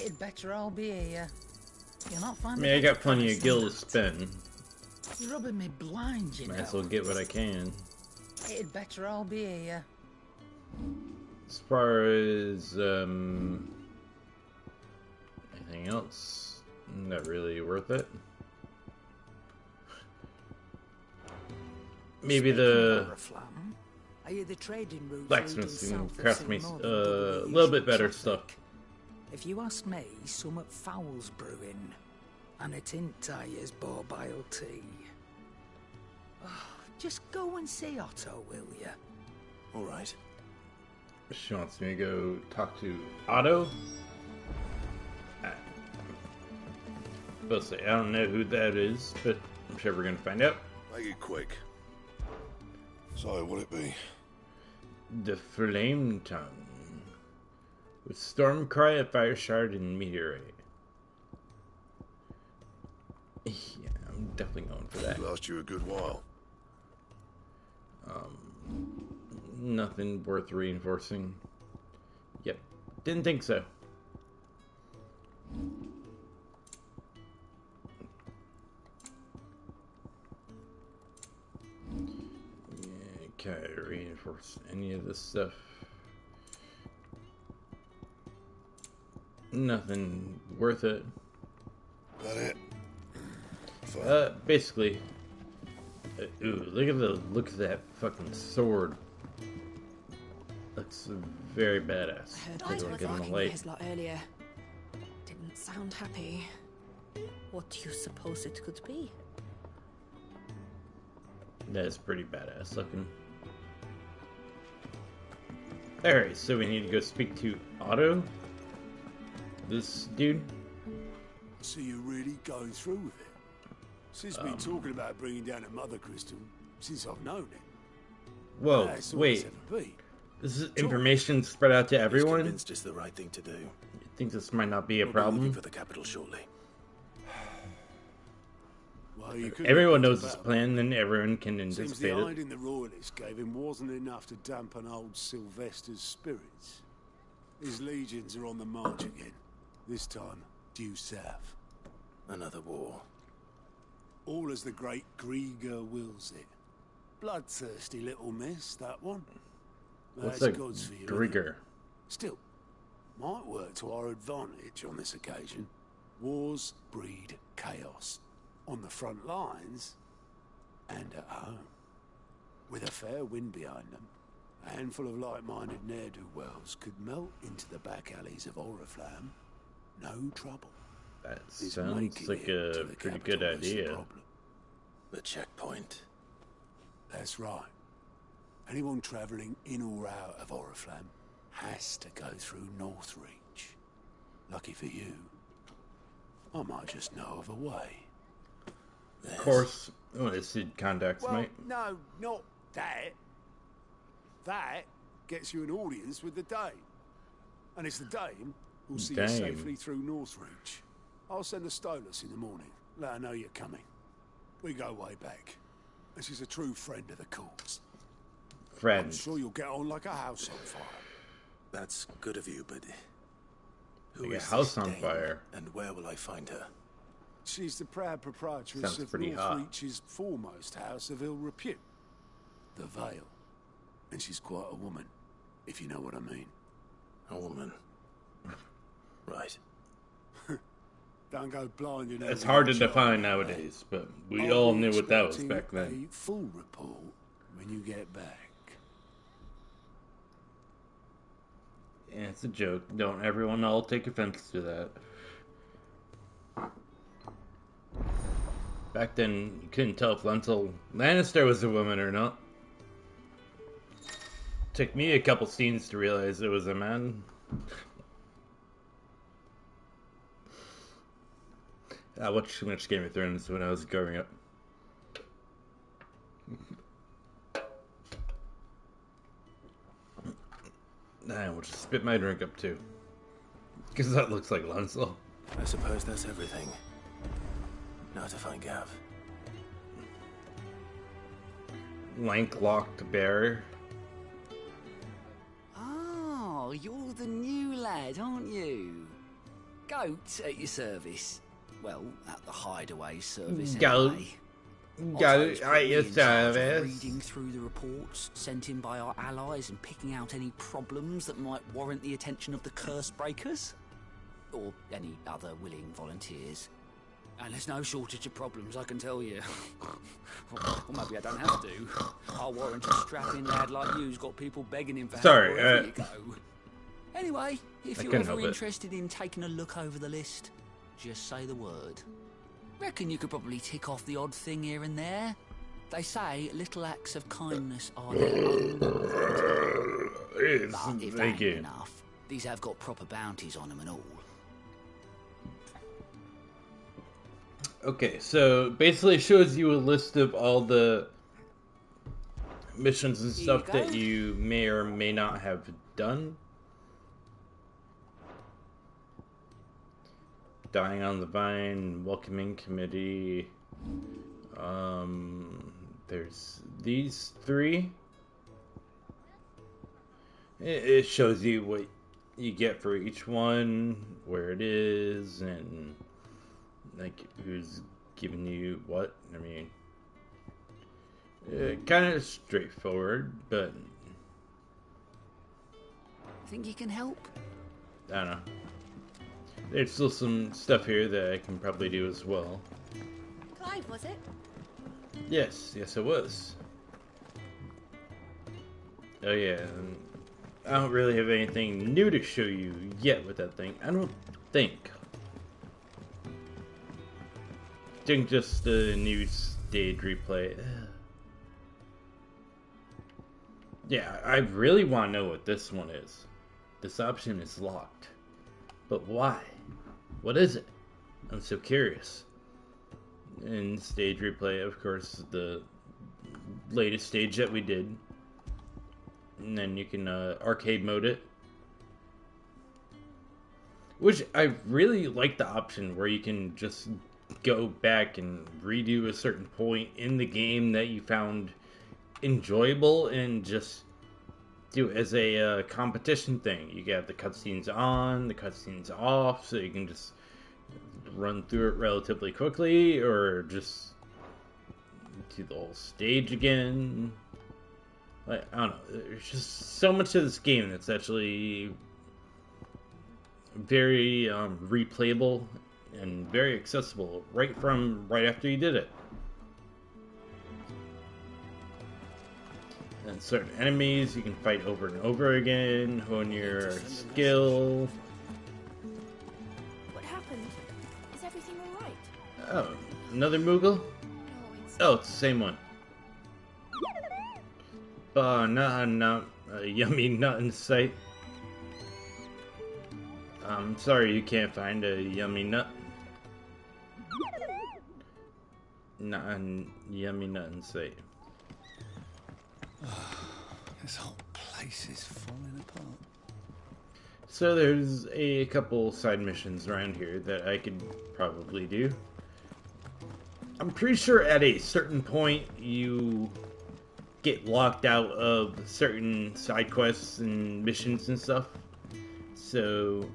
Speaker 14: It'd better all be here. You're not finding.
Speaker 1: I mean, I got plenty of gil to spend.
Speaker 14: You're rubbing me blind, you know.
Speaker 1: Might as well get what I can.
Speaker 14: It'd better all be here.
Speaker 1: As far as anything else, not really worth it. Maybe the blacksmiths can craft me a little bit better stuff.
Speaker 14: If you ask me, some at Fowl's brewing, and a tint tires borbile tea. Oh, just go and see Otto, will you?
Speaker 2: All right.
Speaker 1: She wants me to go talk to Otto. I'll say I don't know who that is, but I'm sure we're gonna find out.
Speaker 10: Make it quick. So, what'll it be?
Speaker 1: The Flame Tongue. With Stormcry, a Fire Shard, and Meteorite. Yeah, I'm definitely going for that.
Speaker 10: Last you a good while.
Speaker 1: Nothing worth reinforcing. Yep, didn't think so. Yeah, can't reinforce any of this stuff. Nothing worth it.
Speaker 10: That it?
Speaker 1: Basically. Ooh, look at that fucking sword. Looks very badass.
Speaker 3: I heard
Speaker 1: Take a look in the
Speaker 3: talking
Speaker 1: light.
Speaker 3: to his lot earlier. Didn't sound happy. What do you suppose it could be?
Speaker 1: That is pretty badass looking. Alright, so we need to go speak to Otto. This dude.
Speaker 10: So you're really going through with it?
Speaker 15: Sin's been talking about bringing down a mother crystal since I've known it.
Speaker 1: Whoa,
Speaker 15: That's all
Speaker 1: wait.
Speaker 15: it's ever been.
Speaker 1: This is information spread out to everyone?
Speaker 2: He's convinced it's the right thing to do.
Speaker 1: You think this might not be a
Speaker 2: We'll
Speaker 1: problem?
Speaker 2: be leaving for the capital shortly.
Speaker 15: Well, you couldn't
Speaker 1: Everyone
Speaker 15: have
Speaker 1: knows
Speaker 15: thought
Speaker 1: this
Speaker 15: about
Speaker 1: plan, then everyone can
Speaker 15: Seems the
Speaker 1: anticipate it.
Speaker 15: hiding the royalists gave him wasn't enough to dampen old Sylvester's spirits. His legions are on the march again. This time, due south.
Speaker 2: Another war.
Speaker 15: All as the great Grieger wills it. Bloodthirsty little miss, that one.
Speaker 1: What's
Speaker 15: That's
Speaker 1: a
Speaker 15: God's for you.
Speaker 1: Grieger?
Speaker 15: Still, might work to our advantage on this occasion. Wars breed chaos. On the front lines, and at home. With a fair wind behind them, a handful of like-minded ne'er-do-wells could melt into the back alleys of Oriflamme. No trouble.
Speaker 1: That
Speaker 15: It's
Speaker 1: sounds
Speaker 15: making
Speaker 1: like
Speaker 15: it to
Speaker 1: a
Speaker 15: the
Speaker 1: pretty good
Speaker 15: capital is the
Speaker 1: idea.
Speaker 15: problem.
Speaker 2: The checkpoint.
Speaker 15: That's right. Anyone travelling in or out of Oriflamme has to go through Northreach. Lucky for you, I might just know of a way.
Speaker 1: Of course, well, it's the contacts,
Speaker 15: Well,
Speaker 1: mate.
Speaker 15: no, not that. That gets you an audience with the Dame. And it's the Dame who'll see you
Speaker 1: Dame.
Speaker 15: safely through Northreach. I'll send a Stolas in the morning. Let her know you're coming. We go way back. And she's a true friend of the courts. I'm
Speaker 1: Friend.
Speaker 15: sure you'll get on like a house on fire.
Speaker 2: That's good of you, but who
Speaker 1: Like a
Speaker 2: is
Speaker 1: house
Speaker 2: this
Speaker 1: on
Speaker 2: dame,
Speaker 1: fire.
Speaker 2: and where will I find her?
Speaker 15: She's the proud proprietress
Speaker 1: Sounds
Speaker 15: of
Speaker 1: pretty hot.
Speaker 15: Northreach's foremost house of ill repute, the Vale. And she's quite a woman, if you know what I mean.
Speaker 2: A woman. Right.
Speaker 15: Don't go blind in
Speaker 1: It's
Speaker 15: over
Speaker 1: hard to
Speaker 15: the job.
Speaker 1: define nowadays, but we
Speaker 15: I'll
Speaker 1: all
Speaker 15: be
Speaker 1: knew what that was
Speaker 15: expecting
Speaker 1: back then.
Speaker 15: A full report when you get back.
Speaker 1: Yeah, it's a joke. Don't everyone all take offense to that. Back then, you couldn't tell if Lancel Lannister was a woman or not. Took me a couple scenes to realize it was a man. I watched too much Game of Thrones when I was growing up. I will just spit my drink up too. Because that looks like Lancel.
Speaker 2: I suppose that's everything. Now to find Gav.
Speaker 1: Lank-locked bear.
Speaker 9: Oh, you're the new lad, aren't you? Goat at your service. Well, at the hideaway service
Speaker 1: Goat.
Speaker 9: anyway.
Speaker 1: Goat
Speaker 9: Otto's put
Speaker 1: at
Speaker 9: me
Speaker 1: your
Speaker 9: in charge of
Speaker 1: service.
Speaker 9: Reading through the reports sent in by our allies and picking out any problems that might warrant the attention of the curse breakers. Or any other willing volunteers. And there's no shortage of problems, I can tell you. Or maybe I don't have to. I'll warrant a strapping lad like you's got people begging him for
Speaker 1: Sorry,
Speaker 9: help wherever you go. Anyway, if
Speaker 1: I
Speaker 9: you're
Speaker 1: couldn't
Speaker 9: ever
Speaker 1: help it.
Speaker 9: interested in taking a look over the list, just say the word. Reckon you could probably tick off the odd thing here and there. They say little acts of kindness are their own reward. But if that
Speaker 1: Thank
Speaker 9: ain't
Speaker 1: you.
Speaker 9: enough, these have got proper bounties on them and all.
Speaker 1: Okay, so basically it shows you a list of all the missions and
Speaker 9: Here
Speaker 1: stuff
Speaker 9: you
Speaker 1: that
Speaker 9: go.
Speaker 1: you may or may not have done. Dying on the Vine, Welcoming Committee. There's these three. It shows you what you get for each one, where it is, and like who's giving you what. I mean, kind of straightforward, but
Speaker 9: Think you can help?
Speaker 1: I don't know. There's still some stuff here that I can probably do as well.
Speaker 3: Clive, was it?
Speaker 1: Yes, it was. Oh yeah, and I don't really have anything new to show you yet with that thing. I don't think. Think just the new stage replay. Yeah, I really want to know what this one is. This option is locked. But why? What is it? I'm so curious. And stage replay, of course, the latest stage that we did. And then you can arcade mode it. Which I really like the option where you can just go back and redo a certain point in the game that you found enjoyable and just do it as a competition thing. You got the cutscenes on, the cutscenes off, so you can just run through it relatively quickly or just do the whole stage again. Like, I don't know, there's just so much of this game that's actually very replayable and very accessible right after you did it. And certain enemies you can fight over and over again, hone your skill.
Speaker 3: What happened? Is everything alright?
Speaker 1: Oh, another Moogle? Oh, it's the same one. Not a yummy nut in sight. I'm sorry you can't find a yummy nut. Not a yummy nut in sight.
Speaker 4: This whole place is falling apart.
Speaker 1: So there's a couple side missions around here that I could probably do. I'm pretty sure at a certain point you get locked out of certain side quests and missions and stuff. So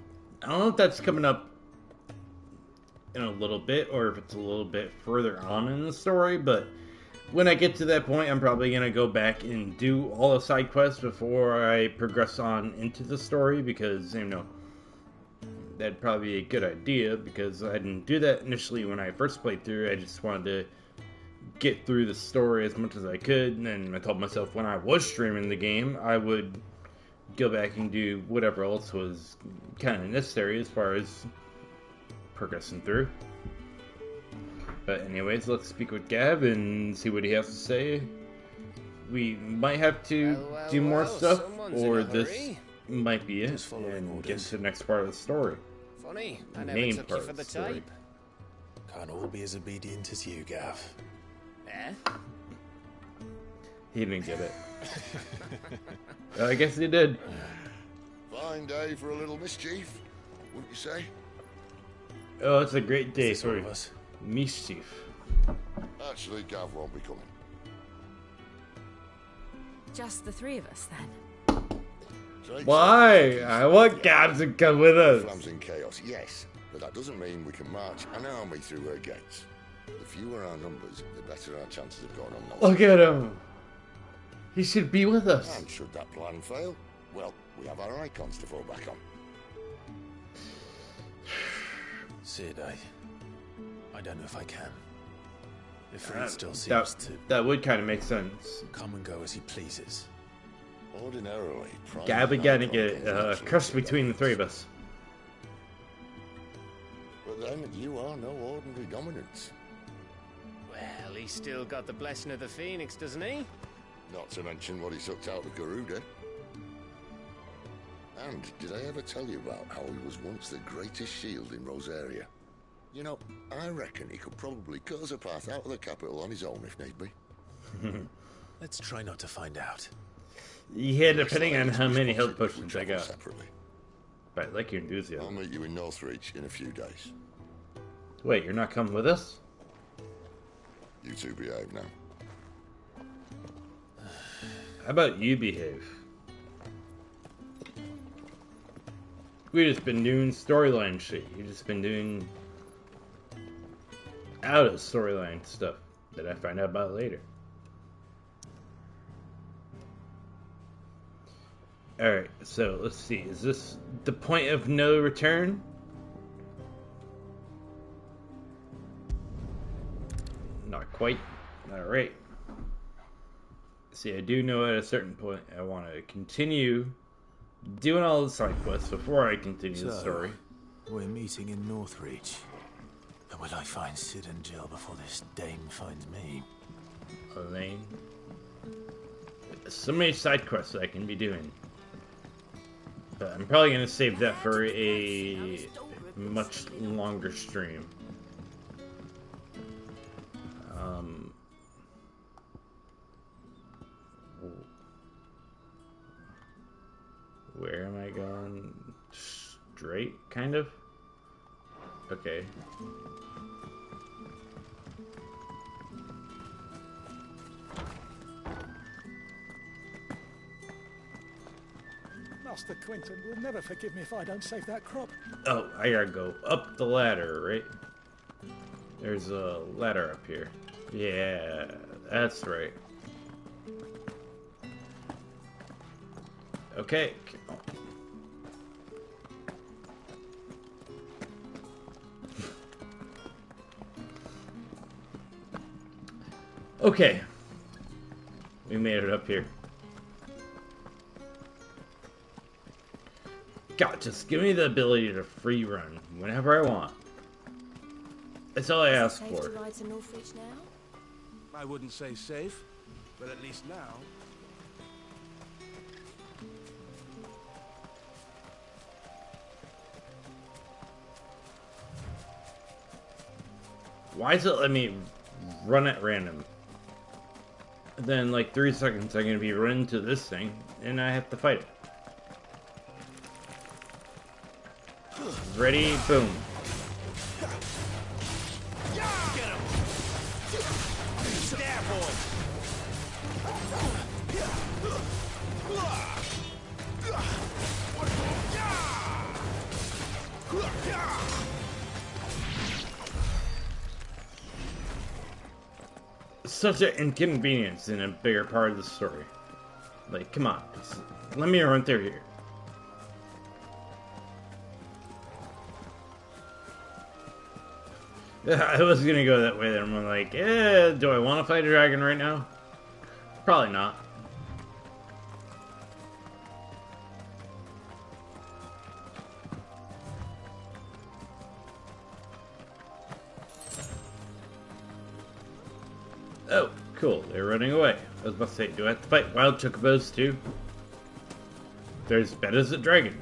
Speaker 1: I don't know if that's coming up in a little bit or if it's a little bit further on in the story, but when I get to that point, I'm probably going to go back and do all the side quests before I progress on into the story, because, you know, that'd probably be a good idea, because I didn't do that initially when I first played through. I just wanted to get through the story as much as I could, and then I told myself when I was streaming the game, I would go back and do whatever else was kind of necessary as far as progressing through. But anyways, let's speak with Gav and see what he has to say. We might have to do more stuff, or this might be it, and get to the next part of the story.
Speaker 7: Funny, I never took you for the type.
Speaker 2: Can't all be as obedient as you, Gav.
Speaker 7: Eh?
Speaker 1: He didn't get it. I guess he did.
Speaker 10: Fine day for a little mischief, wouldn't you say?
Speaker 1: Oh, it's a great day for mischief.
Speaker 10: Actually, Gav won't be coming.
Speaker 3: Just the three of us, then?
Speaker 1: Why? I want Gav to come with us.
Speaker 10: Flams in chaos, yes, but that doesn't mean we can march an army through her gates. The fewer our numbers, the better our chances of going on.
Speaker 1: Look at him. He should be with us.
Speaker 10: And should that plan fail, well, we have our icons to fall back on.
Speaker 2: Sid, I don't know if I can. If Fred still seems
Speaker 1: that would kind of make sense.
Speaker 2: Come and go as he pleases.
Speaker 10: Ordinarily,
Speaker 1: Gav again to get crushed between the three of us.
Speaker 10: But then you are no ordinary dominance.
Speaker 7: Well, he's still got the blessing of the Phoenix, doesn't he?
Speaker 10: Not to mention what he sucked out of Garuda. And did I ever tell you about how he was once the greatest shield in Rosaria? You know, I reckon he could probably cut us a path out of the capital on his own if need be.
Speaker 2: Let's try not to find out.
Speaker 1: Yeah, depending on how many health potions I got.
Speaker 10: Separately.
Speaker 1: But I like your enthusiasm.
Speaker 10: I'll meet you in Northreach in a few days.
Speaker 1: Wait, you're not coming with us?
Speaker 10: You two behave now.
Speaker 1: How about you behave? We've just been doing storyline shit. You've just been doing out of storyline stuff that I find out about later. Alright, so let's see. Is this the point of no return? Not quite. Alright. See, I do know at a certain point I want to continue doing all the side quests before I continue the story.
Speaker 2: We're meeting in Northreach. But will I find Sid and Jill before this dame finds me?
Speaker 1: Elaine. So many side quests that I can be doing. But I'm probably going to save that for a much longer stream. straight, kind of. Okay.
Speaker 12: Master Quentin will never forgive me if I don't save that crop.
Speaker 1: Oh, I gotta go up the ladder, right? There's a ladder up here. Yeah, that's right. Okay. Okay. We made it up here. God, just give me the ability to free run whenever I want. That's all I ask
Speaker 16: Safe
Speaker 1: for.
Speaker 16: to ride to Northreach now?
Speaker 11: I wouldn't say safe, but at least now.
Speaker 1: Why does it let me run at random? And then, like 3 seconds, I'm gonna be running to this thing, and I have to fight it. Ready, boom.
Speaker 6: Get him! There, boy!
Speaker 1: Such an inconvenience in a bigger part of the story. Like, come on, just let me run through here. I was gonna go that way, then I'm like, do I want to fight a dragon right now? Probably not. Oh, cool, they're running away. I was about to say, do I have to fight wild chocobos too? They're as bad as a dragon.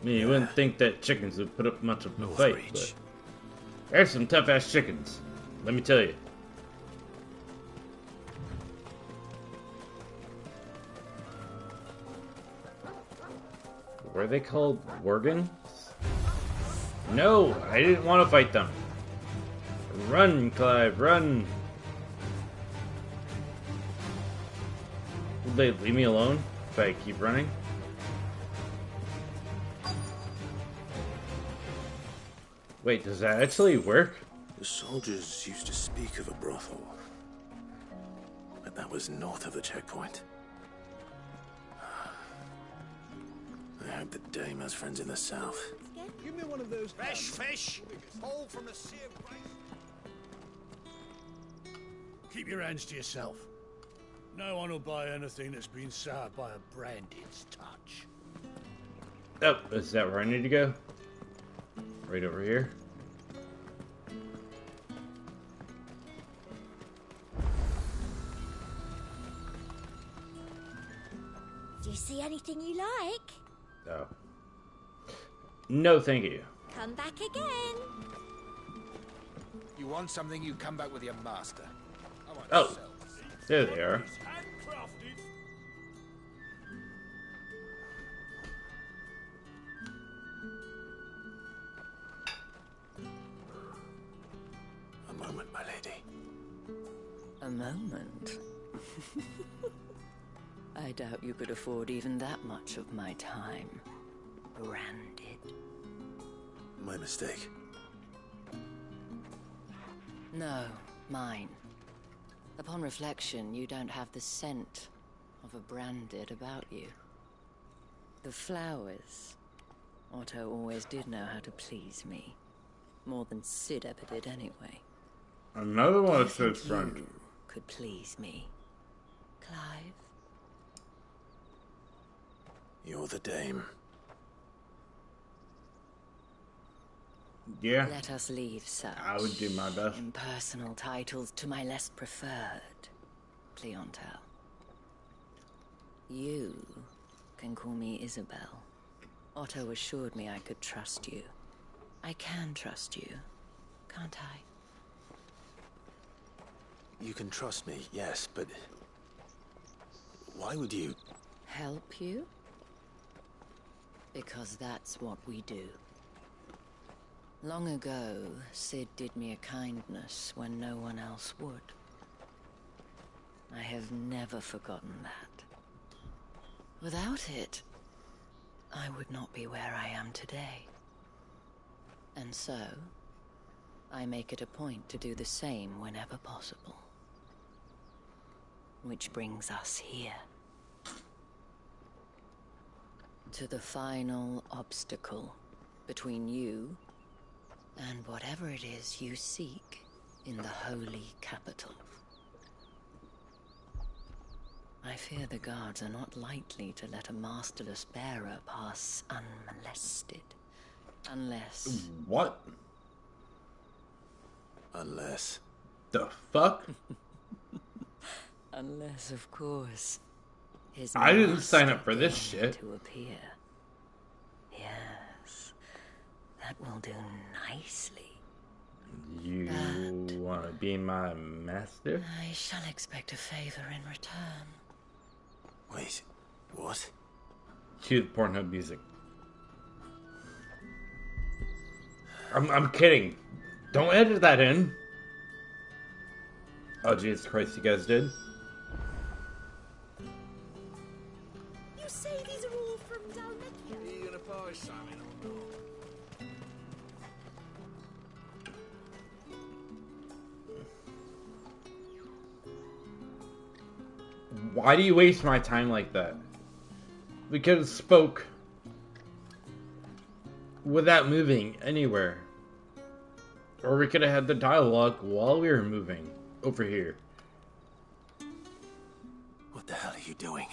Speaker 1: I mean, you wouldn't think that chickens would put up much of a fight, but there's some tough-ass chickens, let me tell you. Were they called Worgans? No, I didn't want to fight them. Run, Clive, run! Will they leave me alone if I keep running? Wait, does that actually work?
Speaker 17: The soldiers used to speak of a brothel, but that was north of the checkpoint. I hope the dame has friends in the south.
Speaker 12: Give me one of those.
Speaker 6: Fresh fish!
Speaker 12: Whole from the sea of grace.
Speaker 15: Keep your hands to yourself. No one will buy anything that's been soured by a branded's touch.
Speaker 1: Oh, is that where I need to go? Right over here.
Speaker 16: Do you see anything you like?
Speaker 1: Oh. No, thank you.
Speaker 16: Come back again.
Speaker 18: You want something, you come back with your master. I want
Speaker 1: Oh, there they are.
Speaker 17: A moment, my lady.
Speaker 19: A moment? I doubt you could afford even that much of my time. Branded.
Speaker 17: My mistake.
Speaker 19: No, mine. Upon reflection, you don't have the scent of a branded about you. The flowers. Otto always did know how to please me. More than Sid ever did anyway.
Speaker 1: Another one
Speaker 19: Do
Speaker 1: that
Speaker 19: you
Speaker 1: says
Speaker 19: think
Speaker 1: front.
Speaker 19: you could please me, Clive?
Speaker 17: You're the dame.
Speaker 1: Yeah.
Speaker 19: Let us leave such
Speaker 1: I would do my best.
Speaker 19: impersonal titles to my less preferred clientele. You can call me Isabel. Otto assured me I could trust you. I can trust you, can't I?
Speaker 17: You can trust me, yes, but why would you?
Speaker 19: help you? Because that's what we do. Long ago, Sid did me a kindness when no one else would. I have never forgotten that. Without it, I would not be where I am today. And so, I make it a point to do the same whenever possible. Which brings us here. To the final obstacle between you and whatever it is you seek in the holy capital. I fear the guards are not likely to let a masterless bearer pass unmolested. Unless...
Speaker 1: What?
Speaker 17: Unless...
Speaker 1: The fuck?
Speaker 19: Unless, of course, his
Speaker 1: I didn't sign
Speaker 19: master
Speaker 1: up for this
Speaker 19: deign
Speaker 1: shit.
Speaker 19: to appear. Yes, that will do nicely.
Speaker 1: You want to be my master?
Speaker 19: I shall expect a favor in return.
Speaker 17: Wait, what?
Speaker 1: Cue the Pornhub music. I'm kidding. Don't edit that in. Oh, Jesus Christ, you guys did?
Speaker 16: You say these are all from Dalmekia?
Speaker 18: Are you gonna buy something or not?
Speaker 1: Why do you waste my time like that? We could have spoke without moving anywhere. Or we could have had the dialogue while we were moving over here.
Speaker 17: What the hell are you doing?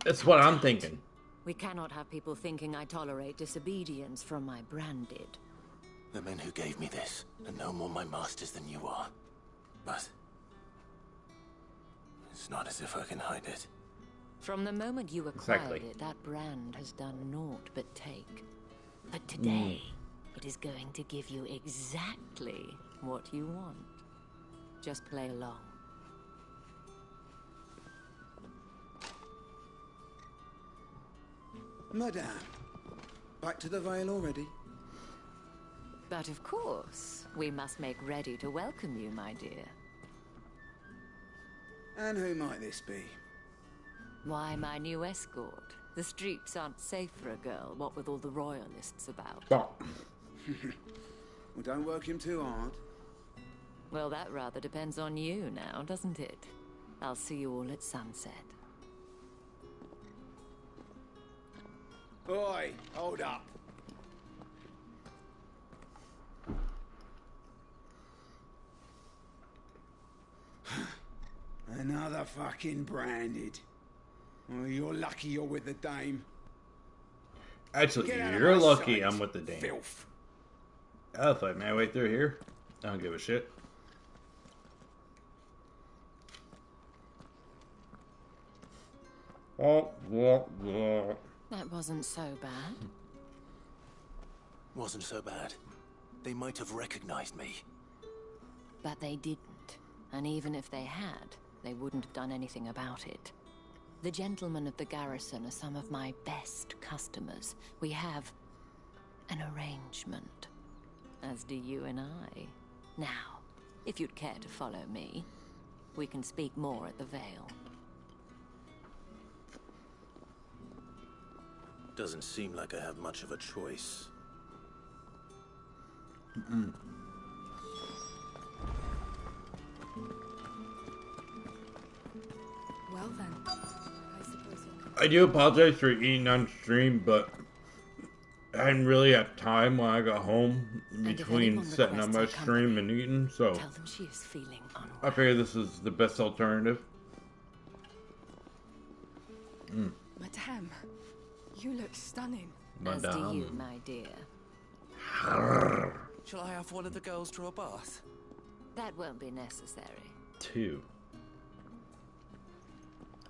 Speaker 1: That's what I'm thinking.
Speaker 19: We cannot have people thinking I tolerate disobedience from my branded.
Speaker 17: The men who gave me this are no more my masters than you are. But... it's not as if I can hide it.
Speaker 19: From the moment you acquired
Speaker 1: Exactly.
Speaker 19: it, that brand has done naught but take. But today, it is going to give you exactly what you want. Just play along.
Speaker 20: Madame, back to the Vale already?
Speaker 19: But of course, we must make ready to welcome you, my dear.
Speaker 20: And who might this be?
Speaker 19: Why, my new escort. The streets aren't safe for a girl, what with all the royalists about.
Speaker 1: Oh.
Speaker 20: Well, don't work him too hard.
Speaker 19: Well, that rather depends on you now, doesn't it? I'll see you all at sunset.
Speaker 20: Oi, hold up. Another fucking branded. Oh, you're lucky you're with the dame.
Speaker 1: Actually,
Speaker 20: Get out of
Speaker 1: you're
Speaker 20: my
Speaker 1: lucky
Speaker 20: sight,
Speaker 1: I'm with the dame.
Speaker 20: filth.
Speaker 1: I'll fight my way through here. I don't give a shit.
Speaker 19: That wasn't so bad.
Speaker 17: Wasn't so bad. They might have recognized me.
Speaker 19: But they didn't. And even if they had, they wouldn't have done anything about it. The gentlemen of the garrison are some of my best customers. We have an arrangement. As do you and I. Now, if you'd care to follow me, we can speak more at the Vale.
Speaker 17: Doesn't seem like I have much of a choice.
Speaker 3: Well then,
Speaker 1: I do apologize for eating on stream, but I didn't really have time when I got home between setting up my stream and eating, so
Speaker 19: Tell them she is feeling unwell.
Speaker 1: I figure this is the best alternative.
Speaker 3: Madame, you look stunning.
Speaker 19: As do you,
Speaker 1: Madame.
Speaker 19: my dear.
Speaker 8: Shall I have one of the girls draw a bath?
Speaker 19: That won't be necessary.
Speaker 1: 2.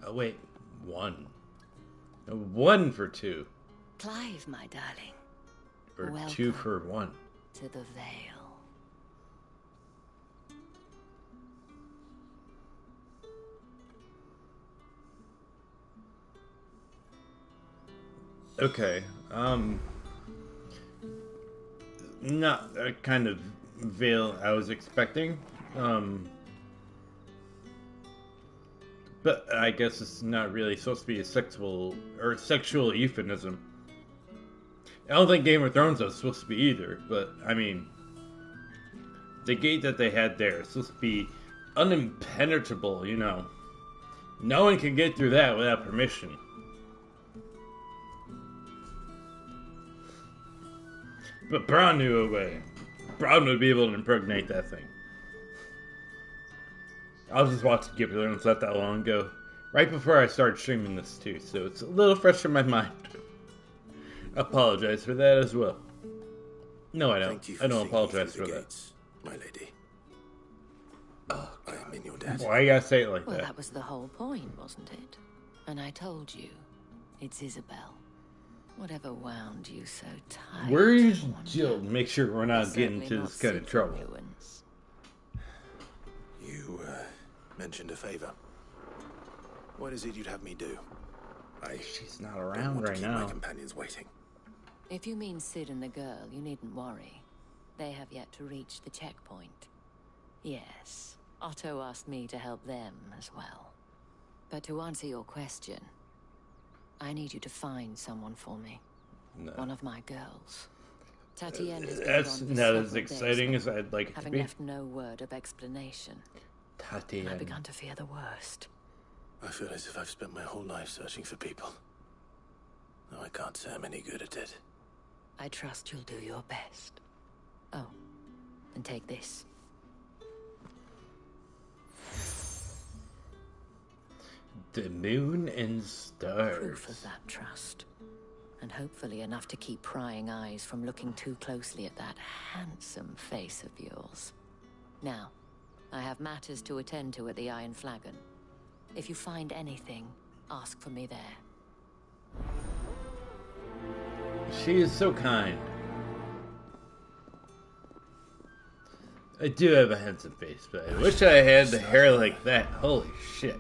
Speaker 1: Oh wait, 1. No, 1 for 2.
Speaker 19: Clive, my darling.
Speaker 1: Or
Speaker 19: Welcome
Speaker 1: 2 for 1.
Speaker 19: to the Vale.
Speaker 1: Okay. Not a kind of veil I was expecting. But I guess it's not really supposed to be a sexual euphemism. I don't think Game of Thrones was supposed to be either, but I mean, the gate that they had there is supposed to be unimpenetrable, you know. No one can get through that without permission. But Braun knew a way. Braun would be able to impregnate that thing. I was just watching Game of Thrones not that long ago. Right before I started streaming this too, so it's a little fresh in my mind. I apologize for that as well. No, I don't. I don't apologize for that.
Speaker 17: My lady. I am in your debt.
Speaker 1: Why you gotta say it like
Speaker 19: Well,
Speaker 1: that?
Speaker 19: that was the whole point, wasn't it? And I told you, it's Isabel. Whatever wound you so tight.
Speaker 1: Where's Jill? Make sure we're not getting into this kind of trouble.
Speaker 17: You mentioned a favor. What is it you'd have me do?
Speaker 1: She's not
Speaker 17: don't
Speaker 1: around
Speaker 17: want to
Speaker 1: right
Speaker 17: keep
Speaker 1: now.
Speaker 17: my companions waiting.
Speaker 19: If you mean Sid and the girl, you needn't worry. They have yet to reach the checkpoint. Yes, Otto asked me to help them as well. But to answer your question, I need you to find someone for me.
Speaker 1: No.
Speaker 19: One of my girls. Tatienne has been
Speaker 1: That's
Speaker 19: gone for
Speaker 1: not as
Speaker 19: several days
Speaker 1: exciting
Speaker 19: now,
Speaker 1: as I'd like it to
Speaker 19: having
Speaker 1: be.
Speaker 19: left no word of explanation.
Speaker 1: Tatienne.
Speaker 19: I've begun to fear the worst.
Speaker 17: I feel as if I've spent my whole life searching for people. Though I can't say I'm any good at it.
Speaker 19: I trust you'll do your best. Oh, and take this.
Speaker 1: The moon and stars.
Speaker 19: Proof of that trust. And hopefully enough to keep prying eyes from looking too closely at that handsome face of yours. Now, I have matters to attend to at the Iron Flagon. If you find anything, ask for me there.
Speaker 1: She is so kind. I do have a handsome face, but I wish I had the hair like that. Holy shit.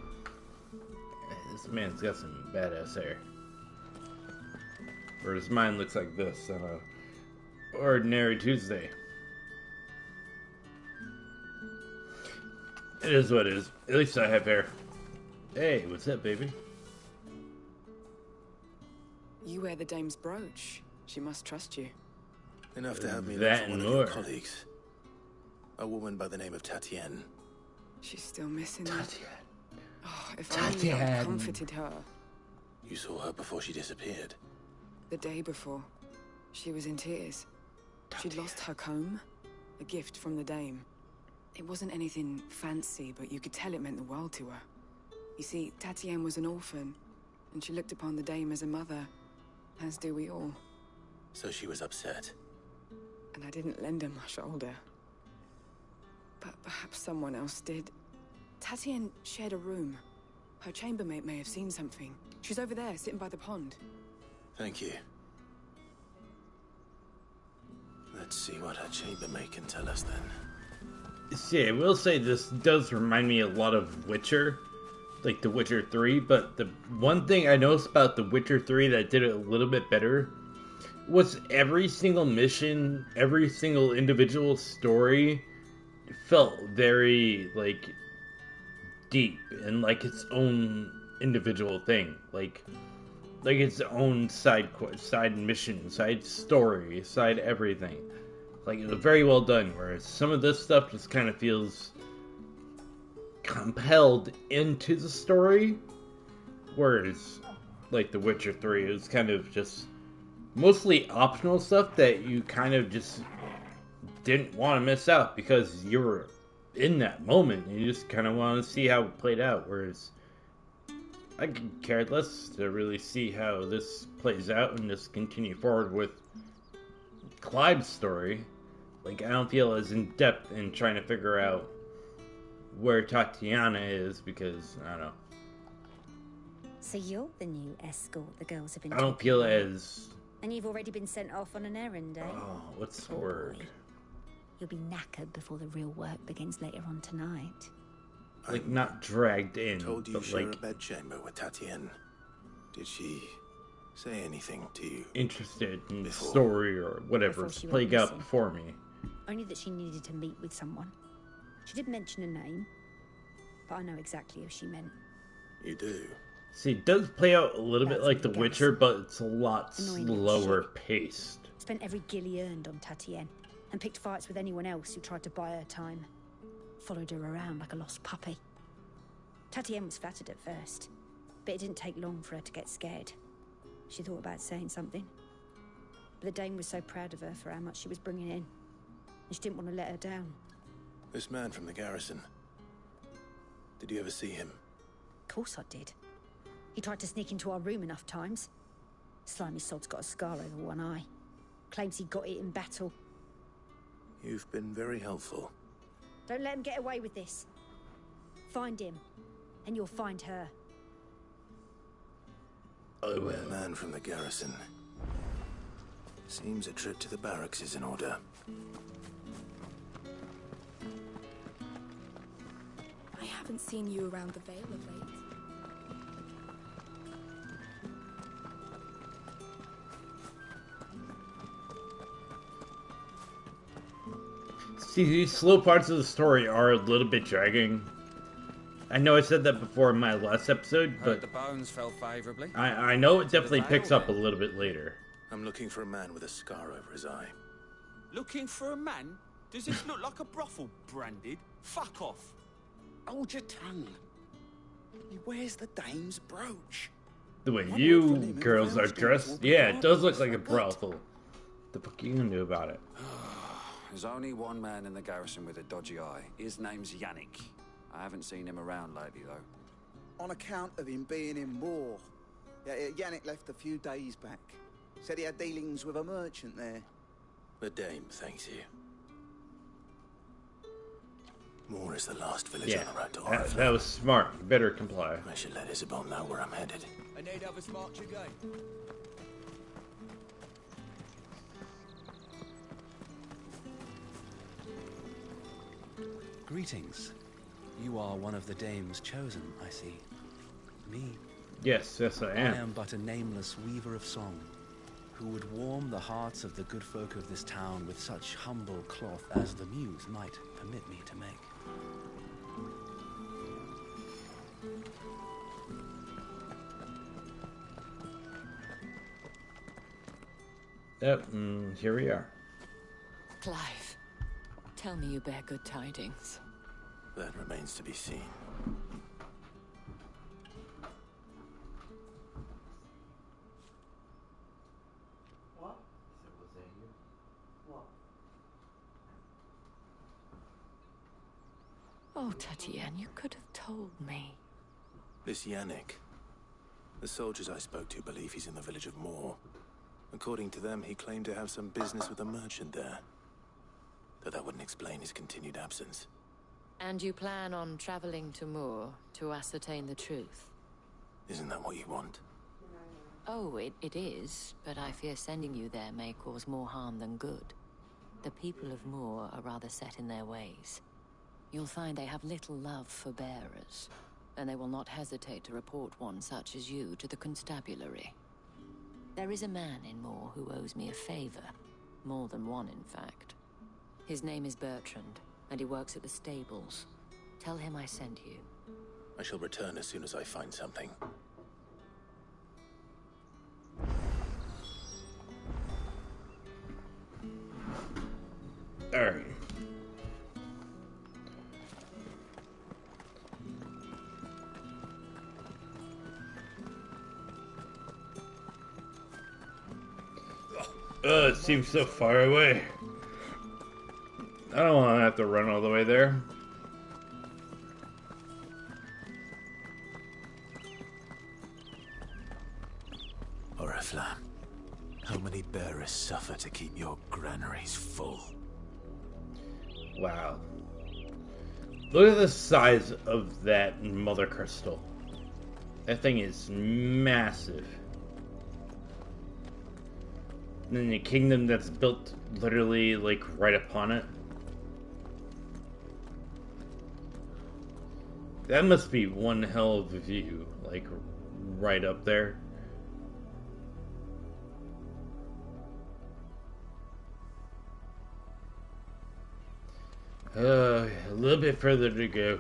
Speaker 1: This man's got some badass hair. Whereas mine looks like this on a ordinary Tuesday. It is what it is. At least I have hair. Hey, what's up, baby?
Speaker 21: You wear the dame's brooch. She must trust you.
Speaker 17: Enough to have me
Speaker 1: That
Speaker 17: look for one
Speaker 1: and
Speaker 17: of your
Speaker 1: more.
Speaker 17: colleagues. A woman by the name of Tatienne.
Speaker 21: She's still missing.
Speaker 1: Tatienne.
Speaker 21: Oh, if only I comforted her.
Speaker 17: You saw her before she disappeared.
Speaker 21: The day before, she was in tears. She'd lost her comb, a gift from the dame. It wasn't anything fancy, but you could tell it meant the world to her. You see, Tatienne was an orphan, and she looked upon the dame as a mother, as do we all.
Speaker 17: So she was upset.
Speaker 21: And I didn't lend her my shoulder. But perhaps someone else did. Tatienne shared a room. Her chambermaid may have seen something. She's over there, sitting by the pond.
Speaker 17: Thank you. Let's see what her chambermaid can tell us then.
Speaker 1: See, I will say this does remind me a lot of Witcher. Like The Witcher 3, but the one thing I noticed about The Witcher 3 that did it a little bit better was every single mission, every single individual story felt very, like, deep and like its own individual thing. Like its own side mission, side story, side everything. Like, it was very well done, whereas some of this stuff just kind of feels compelled into the story, whereas like The Witcher 3 is kind of just mostly optional stuff that you kind of just didn't want to miss out because you were in that moment and you just kind of want to see how it played out, whereas I could care less to really see how this plays out and just continue forward with Clyde's story. Like, I don't feel as in depth in trying to figure out where Tatiana is because, I don't know.
Speaker 22: So you're the new escort the girls have been
Speaker 1: I don't
Speaker 22: talking
Speaker 1: feel
Speaker 22: about.
Speaker 1: as...
Speaker 22: And you've already been sent off on an errand, eh?
Speaker 1: Oh, what's the word?
Speaker 22: You'll be knackered before the real work begins later on tonight.
Speaker 1: Like, not dragged in,
Speaker 17: Told you
Speaker 1: but
Speaker 17: share
Speaker 1: like...
Speaker 17: a bedchamber with Tatienne. Did she say anything to you
Speaker 1: interested in the
Speaker 17: before?
Speaker 1: story or whatever's
Speaker 22: Before she went
Speaker 1: playing out
Speaker 22: missing.
Speaker 1: before me.
Speaker 22: Only that she needed to meet with someone. She didn't mention a name, but I know exactly who she meant.
Speaker 17: You do?
Speaker 1: See, it does play out a little bit
Speaker 22: That's
Speaker 1: like The
Speaker 22: the
Speaker 1: Witcher,
Speaker 22: garrison.
Speaker 1: but it's a lot
Speaker 22: Annoying little
Speaker 1: slower
Speaker 22: shit.
Speaker 1: paced.
Speaker 22: Spent every guil he earned on Tatienne, and picked fights with anyone else who tried to buy her time. Followed her around like a lost puppy. Tatienne was flattered at first, but it didn't take long for her to get scared. She thought about saying something, but the Dame was so proud of her for how much she was bringing in, and she didn't want to let her down.
Speaker 17: This man from the garrison. Did you ever see him?
Speaker 22: Of course I did. He tried to sneak into our room enough times. Slimy sod's got a scar over one eye. Claims he got it in battle.
Speaker 17: You've been very helpful.
Speaker 22: Don't let him get away with this. Find him, and you'll find her.
Speaker 1: Oh, well.
Speaker 17: The man from the garrison. Seems a trip to the barracks is in order.
Speaker 16: I haven't seen you around the Vale of late.
Speaker 1: See, these slow parts of the story are a little bit dragging. I know I said that before in my last episode,
Speaker 8: Heard
Speaker 1: but
Speaker 8: the bones fell favourably.
Speaker 1: I know it definitely
Speaker 8: Vale,
Speaker 1: picks up a
Speaker 8: then.
Speaker 1: little bit later.
Speaker 17: I'm looking for a man with a scar over his eye.
Speaker 6: Looking for a man? Does this look like a brothel, Branded? Fuck off.
Speaker 12: Hold your tongue. He wears the Dame's brooch.
Speaker 1: The way you girls are dressed, yeah, it does look like a brothel. The fuck you gonna do about it?
Speaker 8: There's only one man in the garrison with a dodgy eye. His name's Yannick. I haven't seen him around lately, though.
Speaker 12: On account of him being in war. Yeah, Yannick left a few days back. Said he had dealings with a merchant there.
Speaker 17: The Dame thanks you. Moore is the last village
Speaker 1: Yeah,
Speaker 17: on the road to
Speaker 1: that
Speaker 17: Oriflamme.
Speaker 1: was smart. You better comply.
Speaker 17: I should let Isabel know where I'm headed.
Speaker 18: I need others march again.
Speaker 2: Greetings. You are one of the Dame's chosen, I see. Me?
Speaker 1: Yes, yes I am.
Speaker 2: I am but a nameless weaver of song, who would warm the hearts of the good folk of this town with such humble cloth as the muse might permit me to make.
Speaker 1: Yep, here we are.
Speaker 19: Clive, tell me you bear good tidings.
Speaker 17: That remains to be seen.
Speaker 1: What?
Speaker 19: Oh, Tatienne, you could have told me.
Speaker 17: This Yannick. The soldiers I spoke to believe he's in the village of Moore. According to them, he claimed to have some business with a merchant there. Though that wouldn't explain his continued absence.
Speaker 19: And you plan on traveling to Moore to ascertain the truth?
Speaker 17: Isn't that what you want?
Speaker 19: Oh, it is, but I fear sending you there may cause more harm than good. The people of Moore are rather set in their ways. You'll find they have little love for bearers, and they will not hesitate to report one such as you to the constabulary. There is a man in Moore who owes me a favor. More than one, in fact. His name is Bertrand, and he works at the stables. Tell him I sent you.
Speaker 17: I shall return as soon as I find something.
Speaker 1: Alright. It seems so far away. I don't want to have to run all the way there.
Speaker 17: Oriflamme, how many bearers suffer to keep your granaries full?
Speaker 1: Wow. Look at the size of that mother crystal. That thing is massive. And then the kingdom that's built literally like right upon it. That must be one hell of a view, like right up there. A little bit further to go.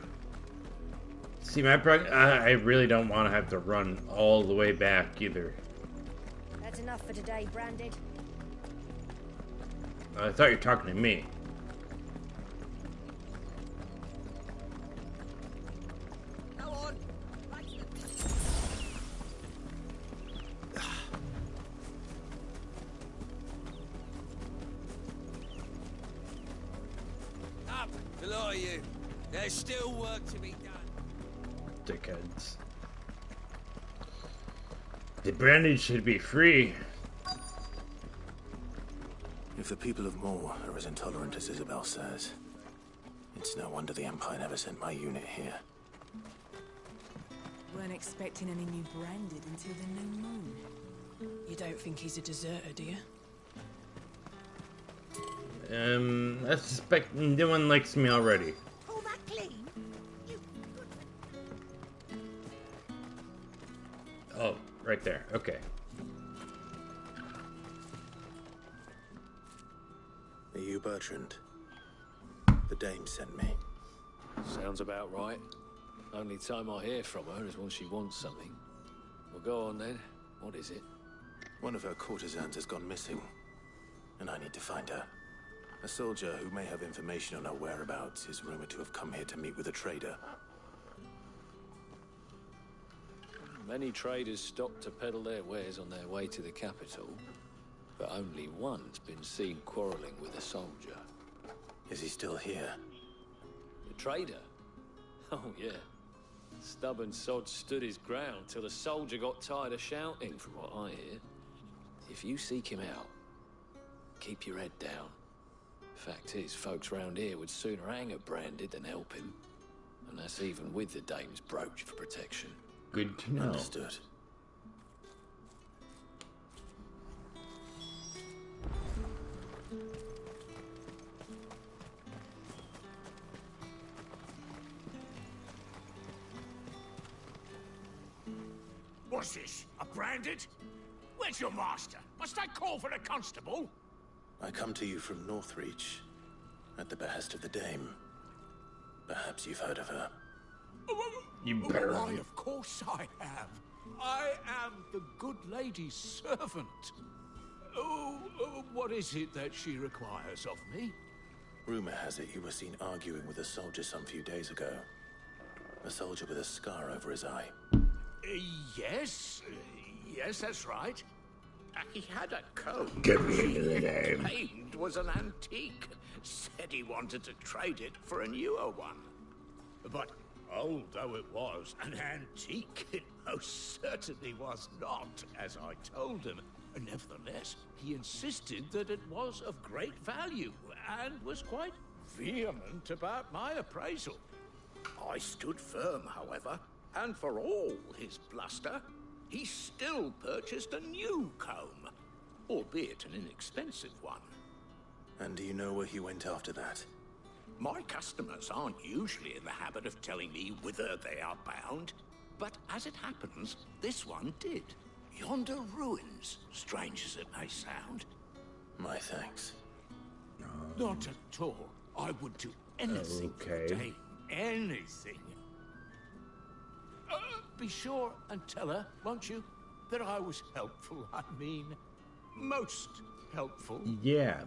Speaker 1: See, I really don't want to have to run all the way back either.
Speaker 22: That's enough for today, Branded.
Speaker 1: I thought you were talking to me.
Speaker 22: Go on.
Speaker 18: Up, the lot of you. There's still work to be done.
Speaker 1: Dickheads. The branded should be free.
Speaker 17: If the people of Moor are as intolerant as Isabel says, it's no wonder the Empire never sent my unit here.
Speaker 16: Weren't expecting any new Branded until the new moon. You don't think he's a deserter, do you?
Speaker 1: I suspect no one likes me already.
Speaker 16: All that clean?
Speaker 1: Oh, right there. Okay.
Speaker 17: Are you Bertrand? The dame sent me.
Speaker 5: Sounds about right. Only time I hear from her is when she wants something. Well, go on then. What is it?
Speaker 17: One of her courtesans has gone missing, and I need to find her. A soldier who may have information on her whereabouts is rumored to have come here to meet with a trader.
Speaker 5: Many traders stop to peddle their wares on their way to the capital, but only one's been seen quarreling with a soldier.
Speaker 17: Is he still here?
Speaker 5: The trader? Oh, yeah. Stubborn sod stood his ground till the soldier got tired of shouting, from what I hear. If you seek him out, keep your head down. Fact is, folks round here would sooner hang a Branded than help him. And that's even with the dame's brooch for protection.
Speaker 1: Good to know.
Speaker 17: Understood.
Speaker 18: What's this? A Branded? Where's your master? Must I call for a constable?
Speaker 17: I come to you from Northreach, at the behest of the dame. Perhaps you've heard of her.
Speaker 1: You better.
Speaker 18: Why, of course I have. I am the good lady's servant. What is it that she requires of me?
Speaker 17: Rumor has it you were seen arguing with a soldier some few days ago. A soldier with a scar over his eye.
Speaker 18: Yes. Yes, that's right. He had a comb.
Speaker 1: Get me into the game.
Speaker 18: Claimed was an antique. Said he wanted to trade it for a newer one. But old though it was, an antique it most certainly was not, as I told him. Nevertheless, he insisted that it was of great value, and was quite vehement about my appraisal. I stood firm, however, and for all his bluster, he still purchased a new comb, albeit an inexpensive one.
Speaker 17: And do you know where he went after that?
Speaker 18: My customers aren't usually in the habit of telling me whither they are bound, but as it happens, this one did. Yonder ruins, strange as it may sound.
Speaker 17: My thanks.
Speaker 18: Not at all. I would do anything for Dame. Anything. Be sure and tell her, won't you, that I was helpful. I mean, most helpful.
Speaker 1: Yeah,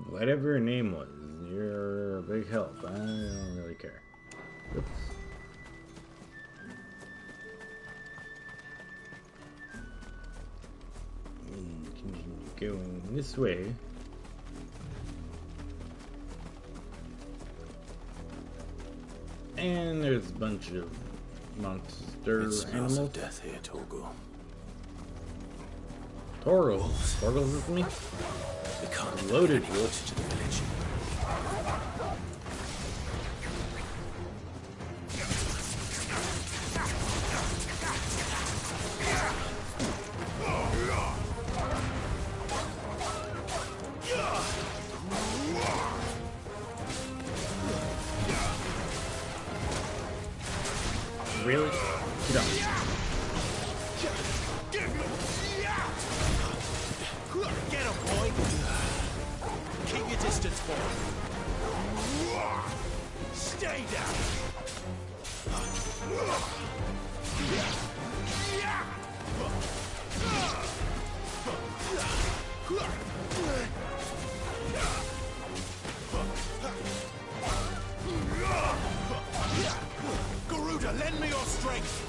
Speaker 1: whatever her name was, you're a big help. I don't really care. Oops. Continue going this way. And there's a bunch of monster
Speaker 17: It smells
Speaker 1: animals.
Speaker 17: of death here, Torgal.
Speaker 1: Torgal's with me?
Speaker 17: We can't
Speaker 1: Loaded
Speaker 17: any closer to the village.
Speaker 1: Really? Get on.
Speaker 6: Get him, boy! Keep your distance, boy!
Speaker 15: Stay down! Garuda, lend me your strength!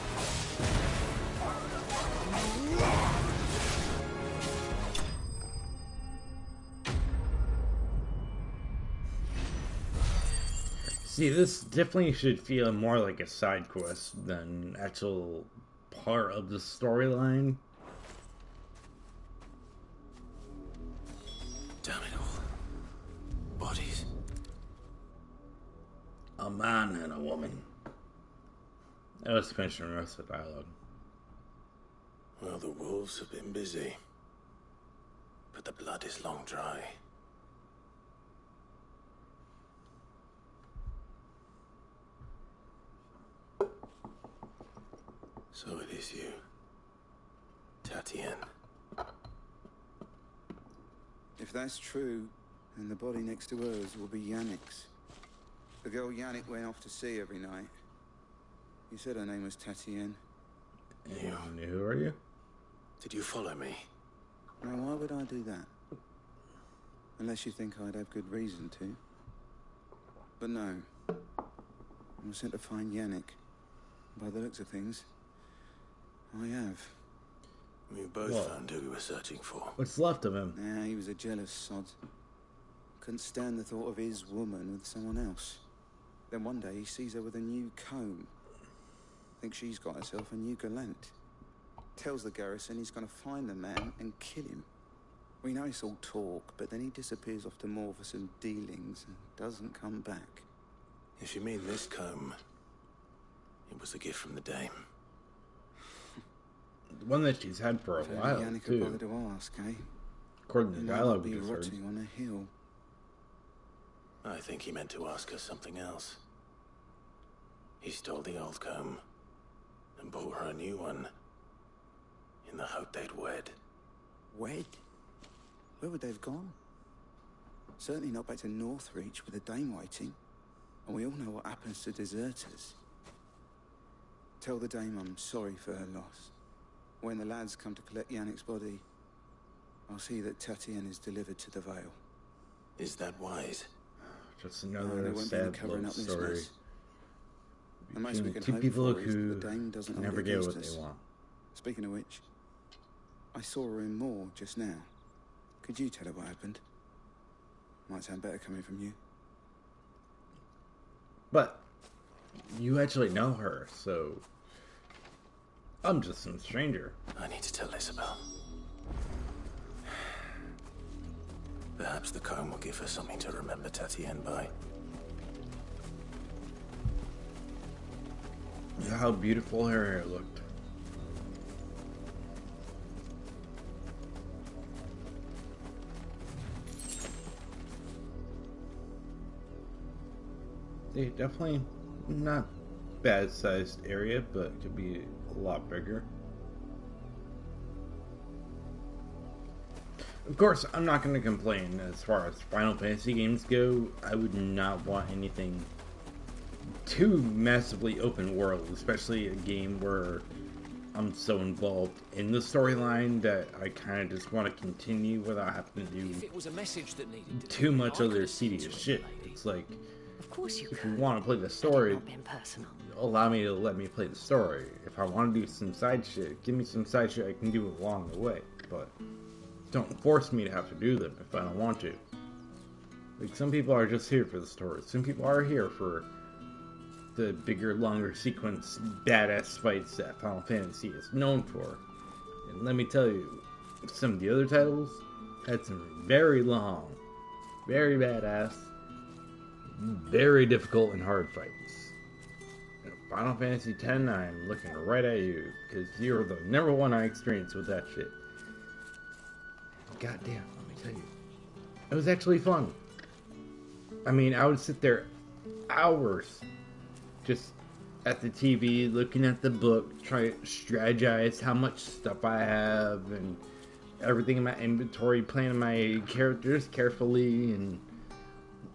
Speaker 1: See, this definitely should feel more like a side quest than actual part of the storyline.
Speaker 17: Damn it all. Bodies.
Speaker 1: A man and a woman. Let's finish the rest of the dialogue.
Speaker 17: Well, the wolves have been busy. But the blood is long dry. So it is you, Tatien.
Speaker 12: If that's true, then the body next to hers will be Yannick's. The girl Yannick went off to sea every night. You said her name was Tatien.
Speaker 1: Who are you?
Speaker 17: Did you follow me?
Speaker 12: Now, why would I do that? Unless you think I'd have good reason to. But no. I was sent to find Yannick. By the looks of things, I have.
Speaker 17: We both found who we were searching for.
Speaker 1: What's left of him?
Speaker 12: Yeah, he was a jealous sod. Couldn't stand the thought of his woman with someone else. Then one day he sees her with a new comb. Thinks she's got herself a new gallant. Tells the garrison he's gonna find the man and kill him. We know it's all talk, but then he disappears off to Moor for some dealings and doesn't come back.
Speaker 17: If you mean this comb, it was a gift from the dame.
Speaker 1: The one that she's had for a while,
Speaker 12: Yannick
Speaker 1: too.
Speaker 12: bothered to ask, eh?
Speaker 1: According to the dialogue we
Speaker 12: He
Speaker 1: just
Speaker 12: might
Speaker 1: heard.
Speaker 12: be rotting on a hill.
Speaker 17: I think he meant to ask her something else. He stole the old comb and bought her a new one in the hope they'd wed.
Speaker 12: Wed? Where would they have gone? Certainly not back to Northreach with a dame waiting. And we all know what happens to deserters. Tell the dame I'm sorry for her loss. When the lads come to collect Yannick's body, I'll see that Tatien is delivered to the Vale.
Speaker 17: Is that wise?
Speaker 1: Just
Speaker 12: They
Speaker 1: another
Speaker 12: won't be
Speaker 1: sad
Speaker 12: covering
Speaker 1: love
Speaker 12: up this
Speaker 1: story.
Speaker 12: mess. The most we
Speaker 1: Between
Speaker 12: can
Speaker 1: two
Speaker 12: hope
Speaker 1: people
Speaker 12: for is that
Speaker 1: who
Speaker 12: the dame doesn't
Speaker 1: never
Speaker 12: hold it
Speaker 1: get
Speaker 12: against
Speaker 1: what
Speaker 12: us.
Speaker 1: they want.
Speaker 12: Speaking of which, I saw her in Moor just now. Could you tell her what happened? Might sound better coming from you.
Speaker 1: But you actually know her, so I'm just some stranger.
Speaker 17: I need to tell Isabel. Perhaps the comb will give her something to remember Tatien by.
Speaker 1: How beautiful her hair looked. Yeah, definitely not bad sized area, but it could be a lot bigger. Of course, I'm not going to complain as far as Final Fantasy games go. I would not want anything too massively open world, especially a game where I'm so involved in the storyline that I kind of just want to continue without having to do
Speaker 5: If it was a message that needed
Speaker 1: too much
Speaker 5: I
Speaker 1: other
Speaker 5: could've seen
Speaker 1: tedious
Speaker 5: to it,
Speaker 1: shit.
Speaker 5: lady.
Speaker 1: It's like,
Speaker 19: Of course you
Speaker 1: if
Speaker 19: could.
Speaker 1: you want to play the story,
Speaker 19: Not being personal.
Speaker 1: allow me to let me play the story. If I want to do some side shit, give me some side shit I can do along the way. But don't force me to have to do them if I don't want to. Like, some people are just here for the story. Some people are here for the bigger, longer sequence, badass fights that Final Fantasy is known for. And let me tell you, some of the other titles had some very long, very badass, very difficult and hard fights. And Final Fantasy X, I'm looking right at you, because you're the number one I experienced with that shit. Goddamn, let me tell you. It was actually fun. I mean, I would sit there hours just at the TV, looking at the book, trying to strategize how much stuff I have and everything in my inventory, planning my characters carefully, and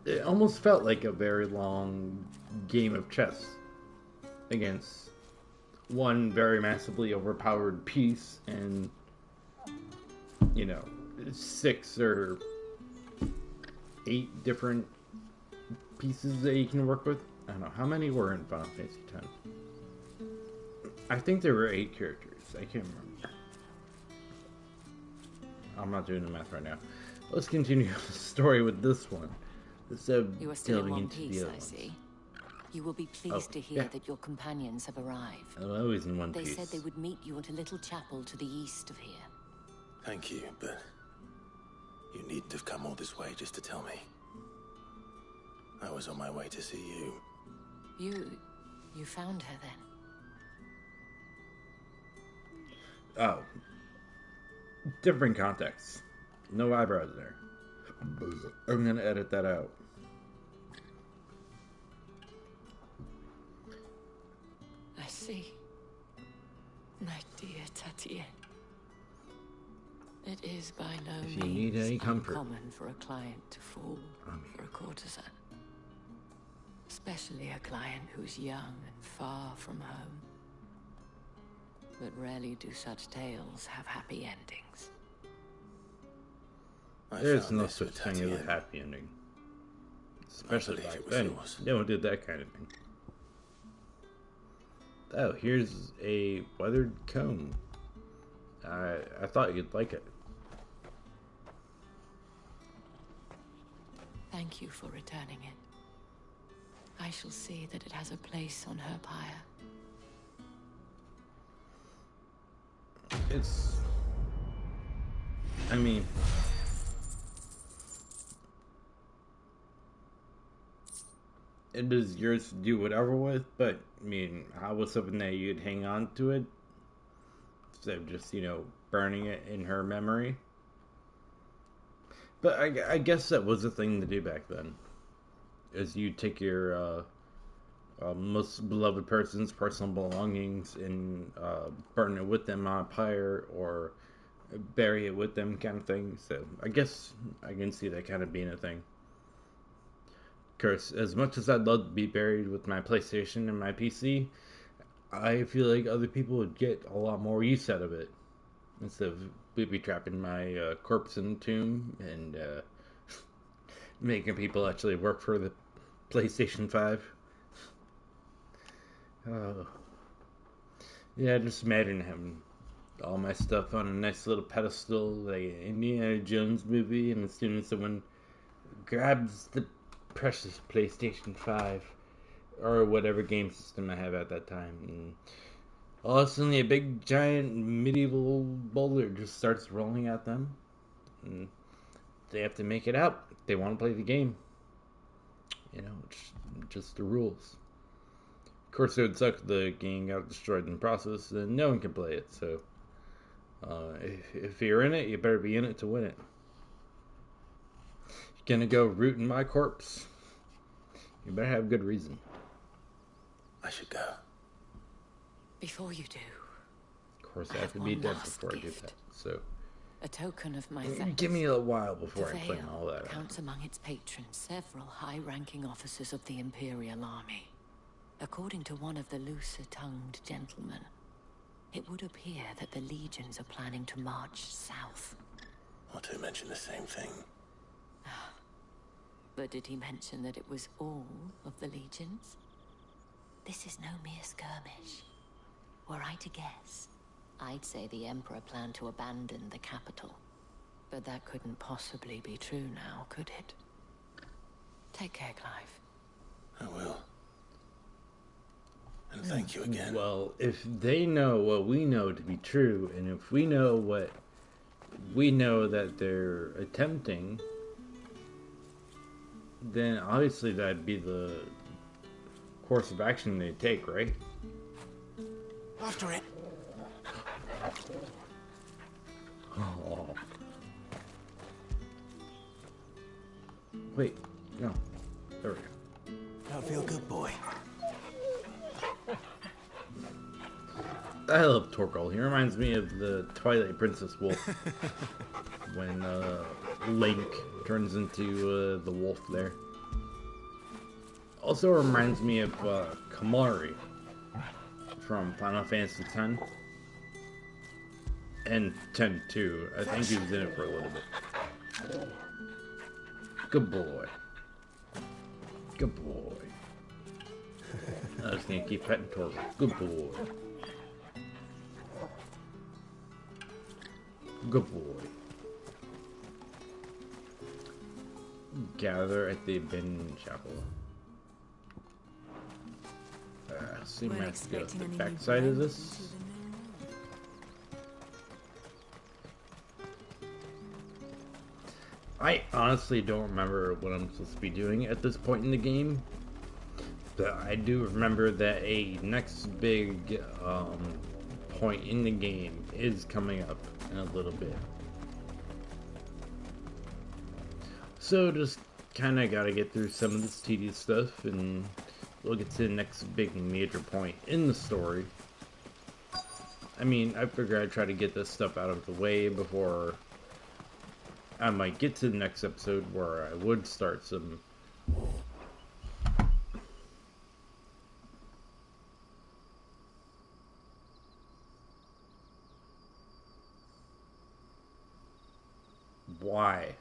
Speaker 1: it almost felt like a very long game of chess against one very massively overpowered piece and, you know, 6 or 8 different pieces that you can work with. I don't know. How many were in Final Fantasy X? I think there were 8 characters. I can't remember. I'm not doing the math right now. Let's continue the story with this one.
Speaker 19: You are still in one piece, I see. You will be pleased to hear that your companions have arrived.
Speaker 1: Oh, always in one
Speaker 19: They
Speaker 1: piece.
Speaker 19: said they would meet you at a little chapel to the east of here.
Speaker 17: Thank you, but you needn't have come all this way just to tell me. I was on my way to see you.
Speaker 19: You found her then?
Speaker 1: Oh. Different context. No eyebrows there. I'm gonna edit that out.
Speaker 19: I see. My dear Tatienne. It is by no
Speaker 1: If you need any
Speaker 19: means
Speaker 1: comfort.
Speaker 19: uncommon for a client to fall for a courtesan. Especially a client who's young and far from home. But rarely do such tales have happy endings.
Speaker 1: There's no such thing as a happy ending. Especially back then. No one did that kind of thing. Oh, here's a weathered comb. I thought you'd like it.
Speaker 19: Thank you for returning it. I shall see that it has a place on her pyre.
Speaker 1: It's... I mean... it is yours to do whatever with, but, I mean, how was something that you'd hang on to it? Instead of just, you know, burning it in her memory? But I guess that was a thing to do back then. Is you take your most beloved person's personal belongings and burn it with them on a pyre or bury it with them kind of thing. So I guess I can see that kind of being a thing. Of course, as much as I'd love to be buried with my PlayStation and my PC, I feel like other people would get a lot more use out of it. Instead of booby trapping my corpse in the tomb and making people actually work for the PlayStation 5. Yeah, just imagine having all my stuff on a nice little pedestal, like an Indiana Jones movie, and as soon as someone grabs the precious PlayStation 5 or whatever game system I have at that time, and all of a sudden a big giant medieval boulder just starts rolling at them, and they have to make it out. They want to play the game. You know, it's just the rules. Of course, it would suck if the game got destroyed in the process, then no one can play it. So, if you're in it, you better be in it to win it. You're gonna go root in my corpse, you better have good reason.
Speaker 17: I should go.
Speaker 19: Before you do,
Speaker 1: of course, I have to be dead before I do that. So,
Speaker 19: a token of my thanks.
Speaker 1: Give me a while before
Speaker 19: The
Speaker 1: I plan
Speaker 19: Vale
Speaker 1: all that out.
Speaker 19: counts among its patrons several high-ranking officers of the Imperial Army. According to one of the looser-tongued gentlemen, it would appear that the legions are planning to march south.
Speaker 17: Otto mentioned the same thing.
Speaker 19: But did he mention that it was all of the legions? This is no mere skirmish. Were I to guess, I'd say the Emperor planned to abandon the capital. But that couldn't possibly be true now, could it? Take care, Clive.
Speaker 17: I will. And thank you again.
Speaker 1: Well, if they know what we know to be true, and if we know what we know that they're attempting, then obviously that'd be the course of action they take, right?
Speaker 15: After it.
Speaker 1: Oh. Wait, no. There we go.
Speaker 15: Don't feel good, boy.
Speaker 1: I love Torgal. He reminds me of the Twilight Princess wolf. When Link turns into the wolf there. Also reminds me of Kamari from Final Fantasy X. And 10 too. I think he was in it for a little bit. Good boy. Good boy. I just need to keep petting Torvald. Good boy. Good boy. Gather at the abandoned chapel. So you might have to go to the backside of this. I honestly don't remember what I'm supposed to be doing at this point in the game, but I do remember that a next big point in the game is coming up in a little bit. So just kind of got to get through some of this tedious stuff, and we'll get to the next big major point in the story. I mean, I figure I'd try to get this stuff out of the way before I might get to the next episode where I would start some why?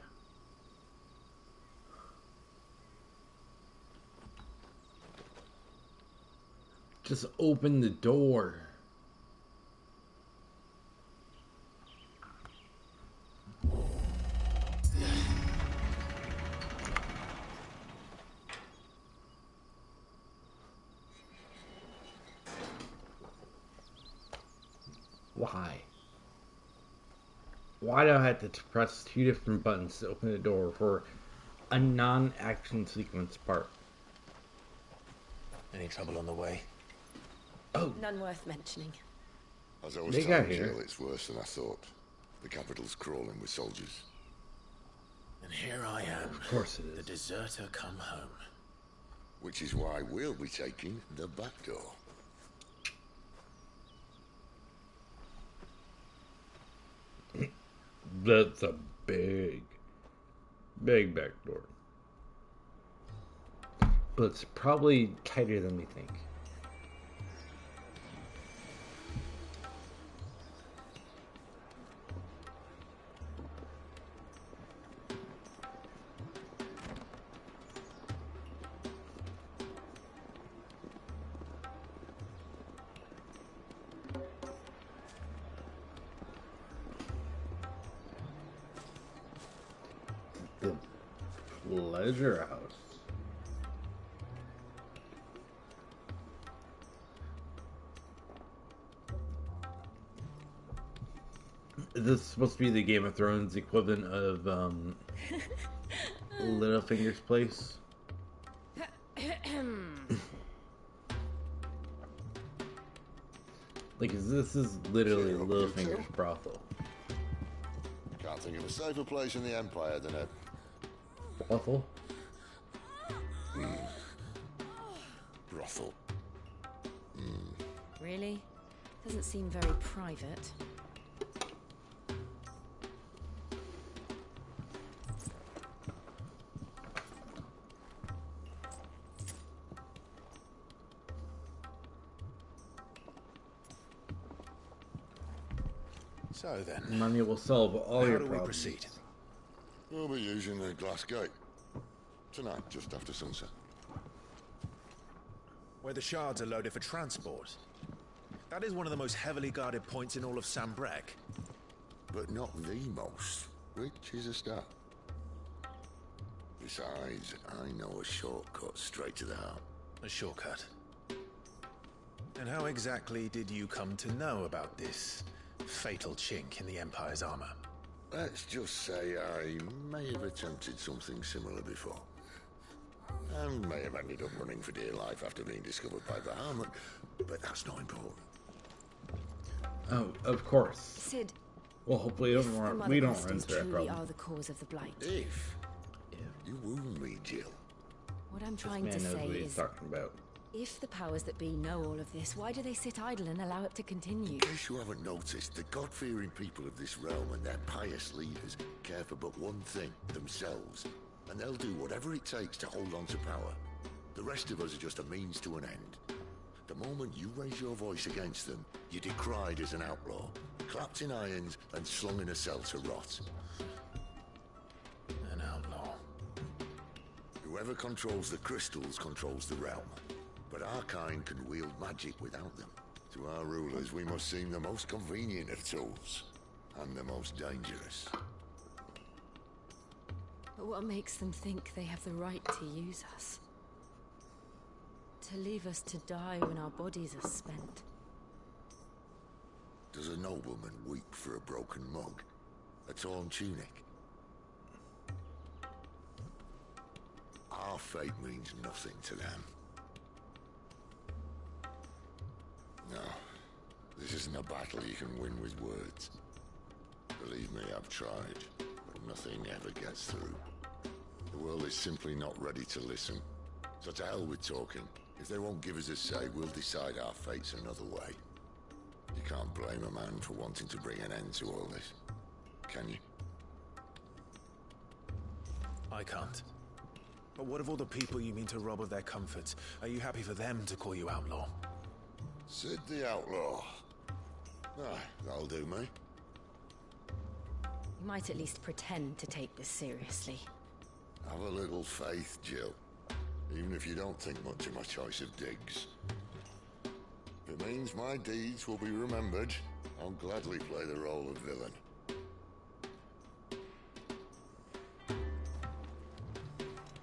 Speaker 1: Just open the door. Why? Why do I have to press 2 different buttons to open the door for a non-action sequence part?
Speaker 17: Any trouble on the way?
Speaker 1: Oh.
Speaker 3: None worth mentioning.
Speaker 10: As I was telling Jill, it's worse than I thought. The capital's crawling with soldiers.
Speaker 17: And here I am.
Speaker 1: Of course it is.
Speaker 17: The deserter come home.
Speaker 10: Which is why we'll be taking the back door.
Speaker 1: That's a big back door. But it's probably tighter than we think. The pleasure house. Is this supposed to be the Game of Thrones equivalent of Littlefinger's place? Like, this is literally Littlefinger's brothel.
Speaker 10: Can't think of a safer place in the Empire than a
Speaker 1: brothel.
Speaker 10: Brothel.
Speaker 3: Really? Doesn't seem very private.
Speaker 2: So then,
Speaker 1: money will solve all your
Speaker 2: how do we
Speaker 1: problems.
Speaker 2: proceed?
Speaker 10: We'll be using the glass gate. Tonight, just after sunset.
Speaker 2: Where the shards are loaded for transport. That is one of the most heavily guarded points in all of Sambrek.
Speaker 10: But not the most, which is a start. Besides, I know a shortcut straight to the heart.
Speaker 2: A shortcut? And how exactly did you come to know about this fatal chink in the Empire's armor?
Speaker 10: Let's just say I may have attempted something similar before. And may have ended up running for dear life after being discovered by Bahamut, but that's not important.
Speaker 1: Oh, of course.
Speaker 3: Sid.
Speaker 1: Well, hopefully we don't run into that
Speaker 3: truly
Speaker 1: problem.
Speaker 3: are the cause of the blight.
Speaker 10: If you wound me, Jill.
Speaker 3: What I'm trying
Speaker 1: This
Speaker 3: to
Speaker 1: man knows
Speaker 3: say
Speaker 1: what he's
Speaker 3: is,
Speaker 1: talking about.
Speaker 3: if the powers that be know all of this, why do they sit idle and allow it to continue?
Speaker 10: In case you haven't noticed, the God-fearing people of this realm and their pious leaders care for but one thing, themselves. And they'll do whatever it takes to hold on to power. The rest of us are just a means to an end. The moment you raise your voice against them, you're decried as an outlaw, clapped in irons and slung in a cell to rot.
Speaker 2: An outlaw.
Speaker 10: Whoever controls the crystals controls the realm. But our kind can wield magic without them. To our rulers, we must seem the most convenient of tools, and the most dangerous.
Speaker 19: But what makes them think they have the right to use us? To leave us to die when our bodies are spent?
Speaker 10: Does a nobleman weep for a broken mug? A torn tunic? Our fate means nothing to them. No, this isn't a battle you can win with words. Believe me, I've tried, but nothing ever gets through. The world is simply not ready to listen. So to hell with talking. If they won't give us a say, we'll decide our fates another way. You can't blame a man for wanting to bring an end to all this, can you?
Speaker 2: I can't. But what of all the people you mean to rob of their comforts? Are you happy for them to call you outlaw?
Speaker 10: Sid the Outlaw. Ah, that'll do me.
Speaker 19: You might at least pretend to take this seriously.
Speaker 10: Have a little faith, Jill. Even if you don't think much of my choice of digs. If it means my deeds will be remembered, I'll gladly play the role of villain.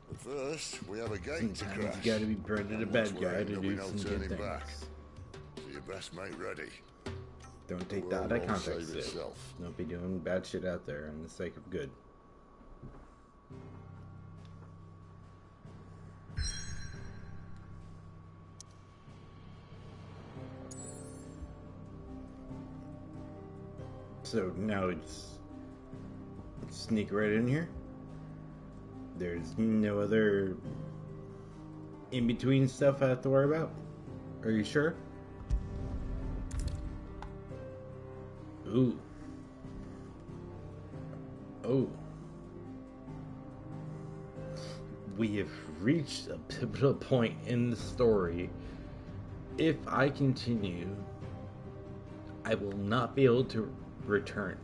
Speaker 10: But first, we have a gate to crash.
Speaker 1: You gotta be branded a bad guy to
Speaker 10: There'll
Speaker 1: do
Speaker 10: be no
Speaker 1: some good
Speaker 10: turning
Speaker 1: things.
Speaker 10: back. So your best mate ready.
Speaker 1: Don't take
Speaker 10: The
Speaker 1: that out
Speaker 10: world
Speaker 1: of
Speaker 10: won't
Speaker 1: context.
Speaker 10: save
Speaker 1: Sid.
Speaker 10: itself.
Speaker 1: Don't be doing bad shit out there in the sake of good. So now it's sneak right in here. There's no other in-between stuff I have to worry about. Are you sure? Ooh. Oh. We have reached a pivotal point in the story. If I continue, I will not be able to return.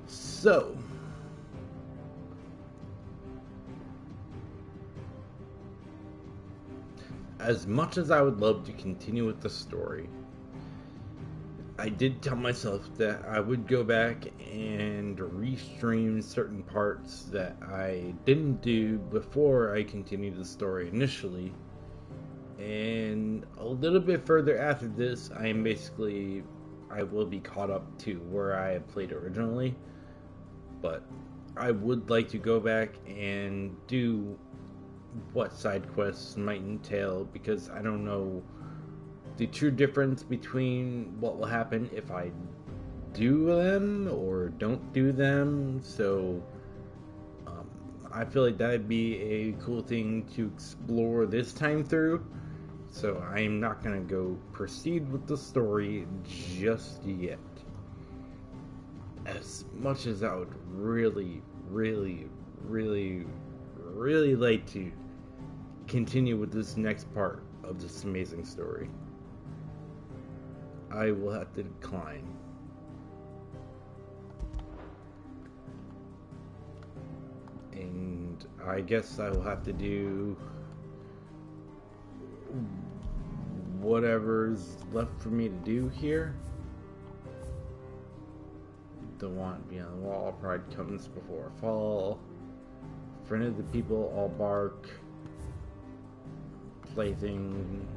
Speaker 1: So, as much as I would love to continue with the story, I did tell myself that I would go back and restream certain parts that I didn't do before I continued the story initially. And a little bit further after this, I will be caught up to where I had played originally. But I would like to go back and do what side quests might entail, because I don't know the true difference between what will happen if I do them or don't do them. So I feel like that'd be a cool thing to explore this time through. So I'm not gonna go proceed with the story just yet. As much as I would really like to continue with this next part of this amazing story, I will have to decline. And I guess I will have to do whatever's left for me to do here. The want beyond the wall, pride comes before a fall. Friend of the people, all bark. Playthings.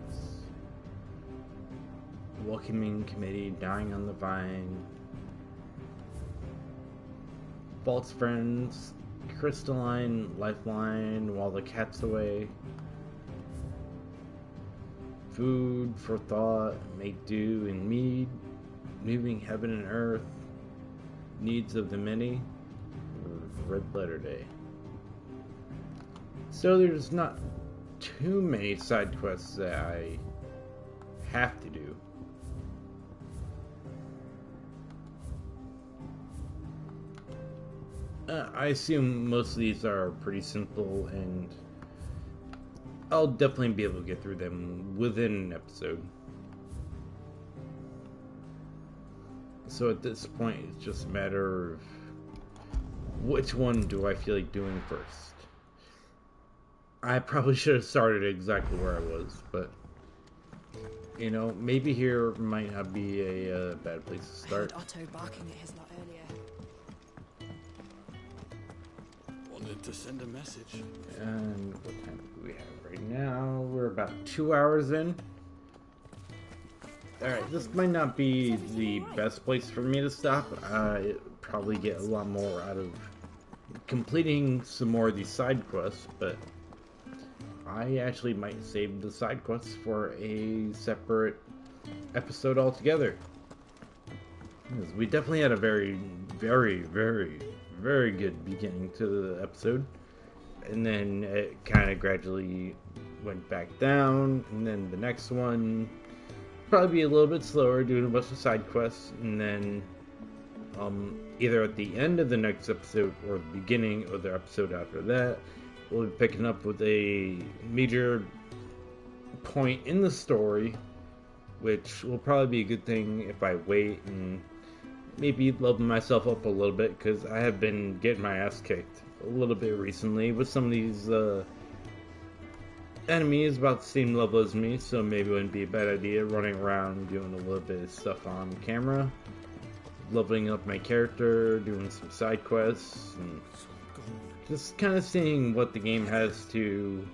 Speaker 1: Welcoming committee, dying on the vine. False friends, crystalline lifeline while the cat's away. Food for thought, make do and mead, moving heaven and earth, needs of the many, red letter day. So there's not too many side quests that I have to do. I assume most of these are pretty simple, and I'll definitely be able to get through them within an episode. So at this point, it's just a matter of which one do I feel like doing first. I probably should have started exactly where I was, but you know, maybe here might not be a bad place to start.
Speaker 16: I heard Otto barking at his lot earlier.
Speaker 4: Wanted to send a message.
Speaker 1: And what time do we have right now? We're about 2 hours in. Alright, this might not be the best place for me to stop. I probably get a lot more out of completing some more of these side quests, but I actually might save the side quests for a separate episode altogether. Because we definitely had a very, very, very, very good beginning to the episode. And then it kind of gradually went back down. And then the next one probably be a little bit slower, doing a bunch of side quests. And then either at the end of the next episode or the beginning of the episode after that, we'll be picking up with a major point in the story, which will probably be a good thing if I wait and maybe level myself up a little bit, because I have been getting my ass kicked a little bit recently with some of these enemies about the same level as me, so maybe it wouldn't be a bad idea running around doing a little bit of stuff on camera, leveling up my character, doing some side quests, and just kind of seeing what the game has to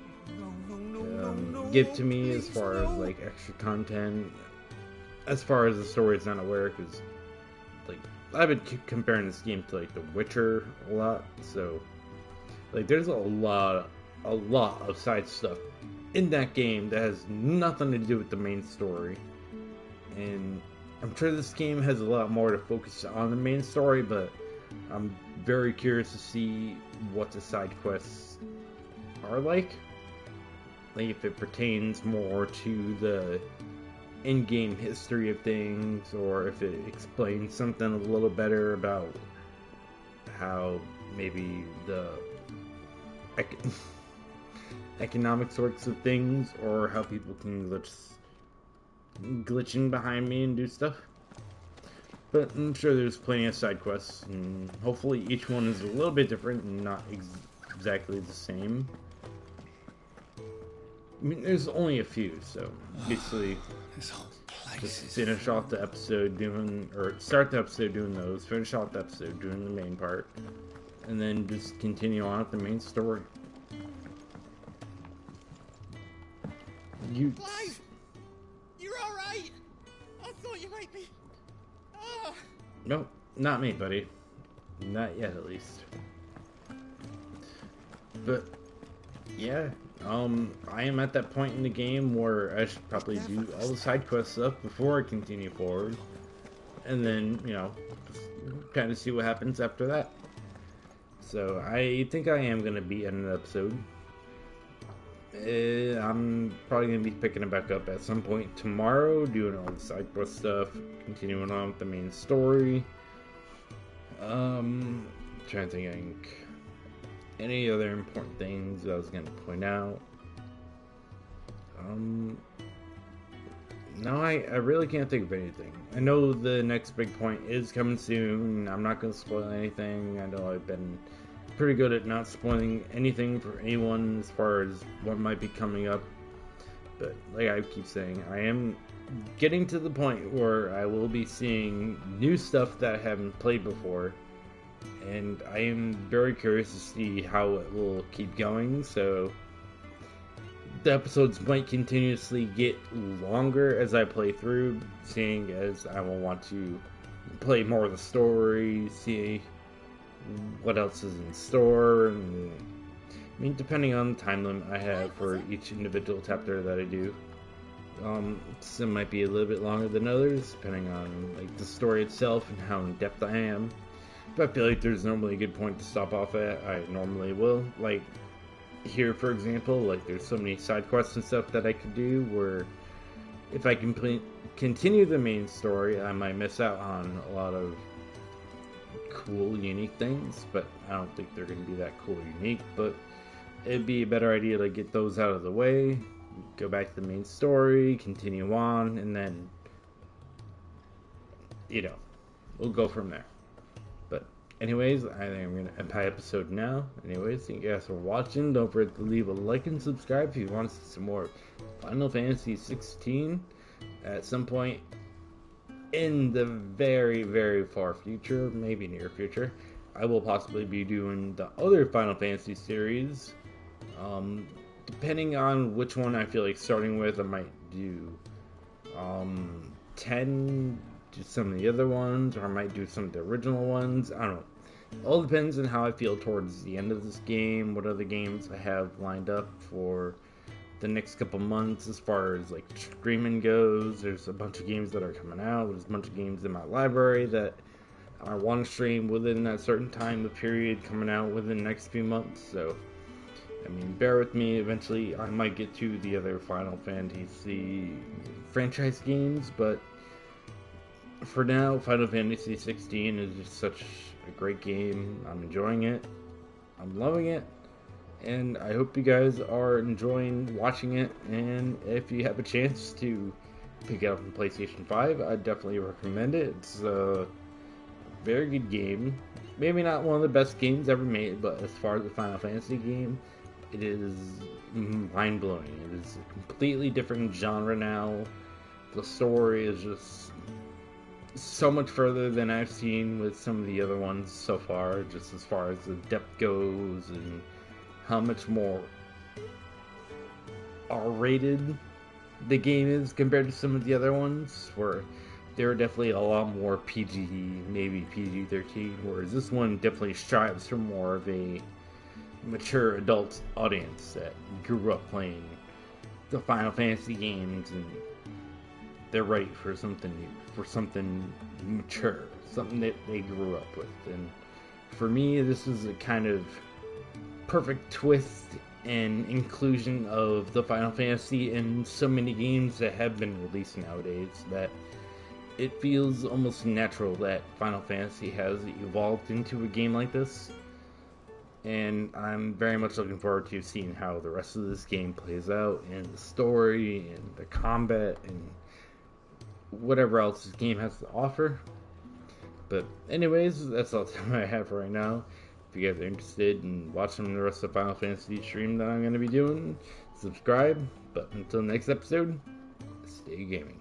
Speaker 1: give to me as far as like extra content, as far as the story is not aware, because like I've been comparing this game to like The Witcher a lot, so like there's a lot of side stuff in that game that has nothing to do with the main story, and I'm sure this game has a lot more to focus on the main story, but I'm very curious to see what the side quests are like if it pertains more to the in-game history of things, or if it explains something a little better about how maybe the economic sorts of things, or how people can glitching behind me and do stuff. But I'm sure there's plenty of side quests, and hopefully each one is a little bit different and not exactly the same. I mean, there's only a few, so basically just finish off the episode doing, or start the episode doing those, finish off the episode doing the main part, and then just continue on with the main story.
Speaker 6: Clive! You're alright! I thought you might be... Oh.
Speaker 1: Nope, not me, buddy. Not yet, at least. But, yeah, I am at that point in the game where I should probably do all the side quest stuff before I continue forward. And then, you know, just kind of see what happens after that. So, I think I am going to be in an episode. I'm probably going to be picking it back up at some point tomorrow, doing all the side quest stuff, continuing on with the main story. Trying to think any other important things I was going to point out. No, I really can't think of anything. I know the next big point is coming soon. I'm not going to spoil anything. I know I've been pretty good at not spoiling anything for anyone as far as what might be coming up. But like I keep saying, I am getting to the point where I will be seeing new stuff that I haven't played before. And I am very curious to see how it will keep going, so the episodes might continuously get longer as I play through, seeing as I will want to play more of the story, see what else is in store, and I mean, depending on the time limit I have for each individual chapter that I do. Some might be a little bit longer than others, depending on like the story itself and how in depth I am. If I feel like there's normally a good point to stop off at, I normally will. Like here, for example, like there's so many side quests and stuff that I could do where if I continue the main story, I might miss out on a lot of cool, unique things, but I don't think they're going to be that cool or unique. But it'd be a better idea to get those out of the way, go back to the main story, continue on, and then, you know, we'll go from there. But anyways, I think I'm going to end my episode now. Anyways, thank you guys for watching. Don't forget to leave a like and subscribe if you want to see some more Final Fantasy 16 at some point in the very, very far future, maybe near future. I will possibly be doing the other Final Fantasy series. Depending on which one I feel like starting with, I might do 10, do some of the other ones, or I might do some of the original ones. I don't know. It all depends on how I feel towards the end of this game, what other games I have lined up for the next couple months as far as like streaming goes. There's a bunch of games that are coming out. There's a bunch of games in my library that I want to stream within that certain time of period coming out within the next few months. So, I mean, bear with me. Eventually, I might get to the other Final Fantasy franchise games, but for now, Final Fantasy 16 is just such a great game. I'm enjoying it. I'm loving it. And I hope you guys are enjoying watching it. And if you have a chance to pick it up on PlayStation 5, I definitely recommend it. It's a very good game. Maybe not one of the best games ever made, but as far as the Final Fantasy game, it is mind-blowing. It is a completely different genre now. The story is just so much further than I've seen with some of the other ones so far, just as far as the depth goes and how much more R-rated the game is compared to some of the other ones, where they're definitely a lot more PG, maybe PG-13, whereas this one definitely strives for more of a mature adult audience that grew up playing the Final Fantasy games, and they're ready for something new, for something mature, something that they grew up with. And for me, this is a kind of perfect twist and inclusion of the Final Fantasy in so many games that have been released nowadays that it feels almost natural that Final Fantasy has evolved into a game like this. And I'm very much looking forward to seeing how the rest of this game plays out, and the story and the combat and whatever else this game has to offer. But anyways, that's all the time I have for right now. If you guys are interested in watching the rest of the Final Fantasy stream that I'm going to be doing, subscribe. But until next episode, stay gaming.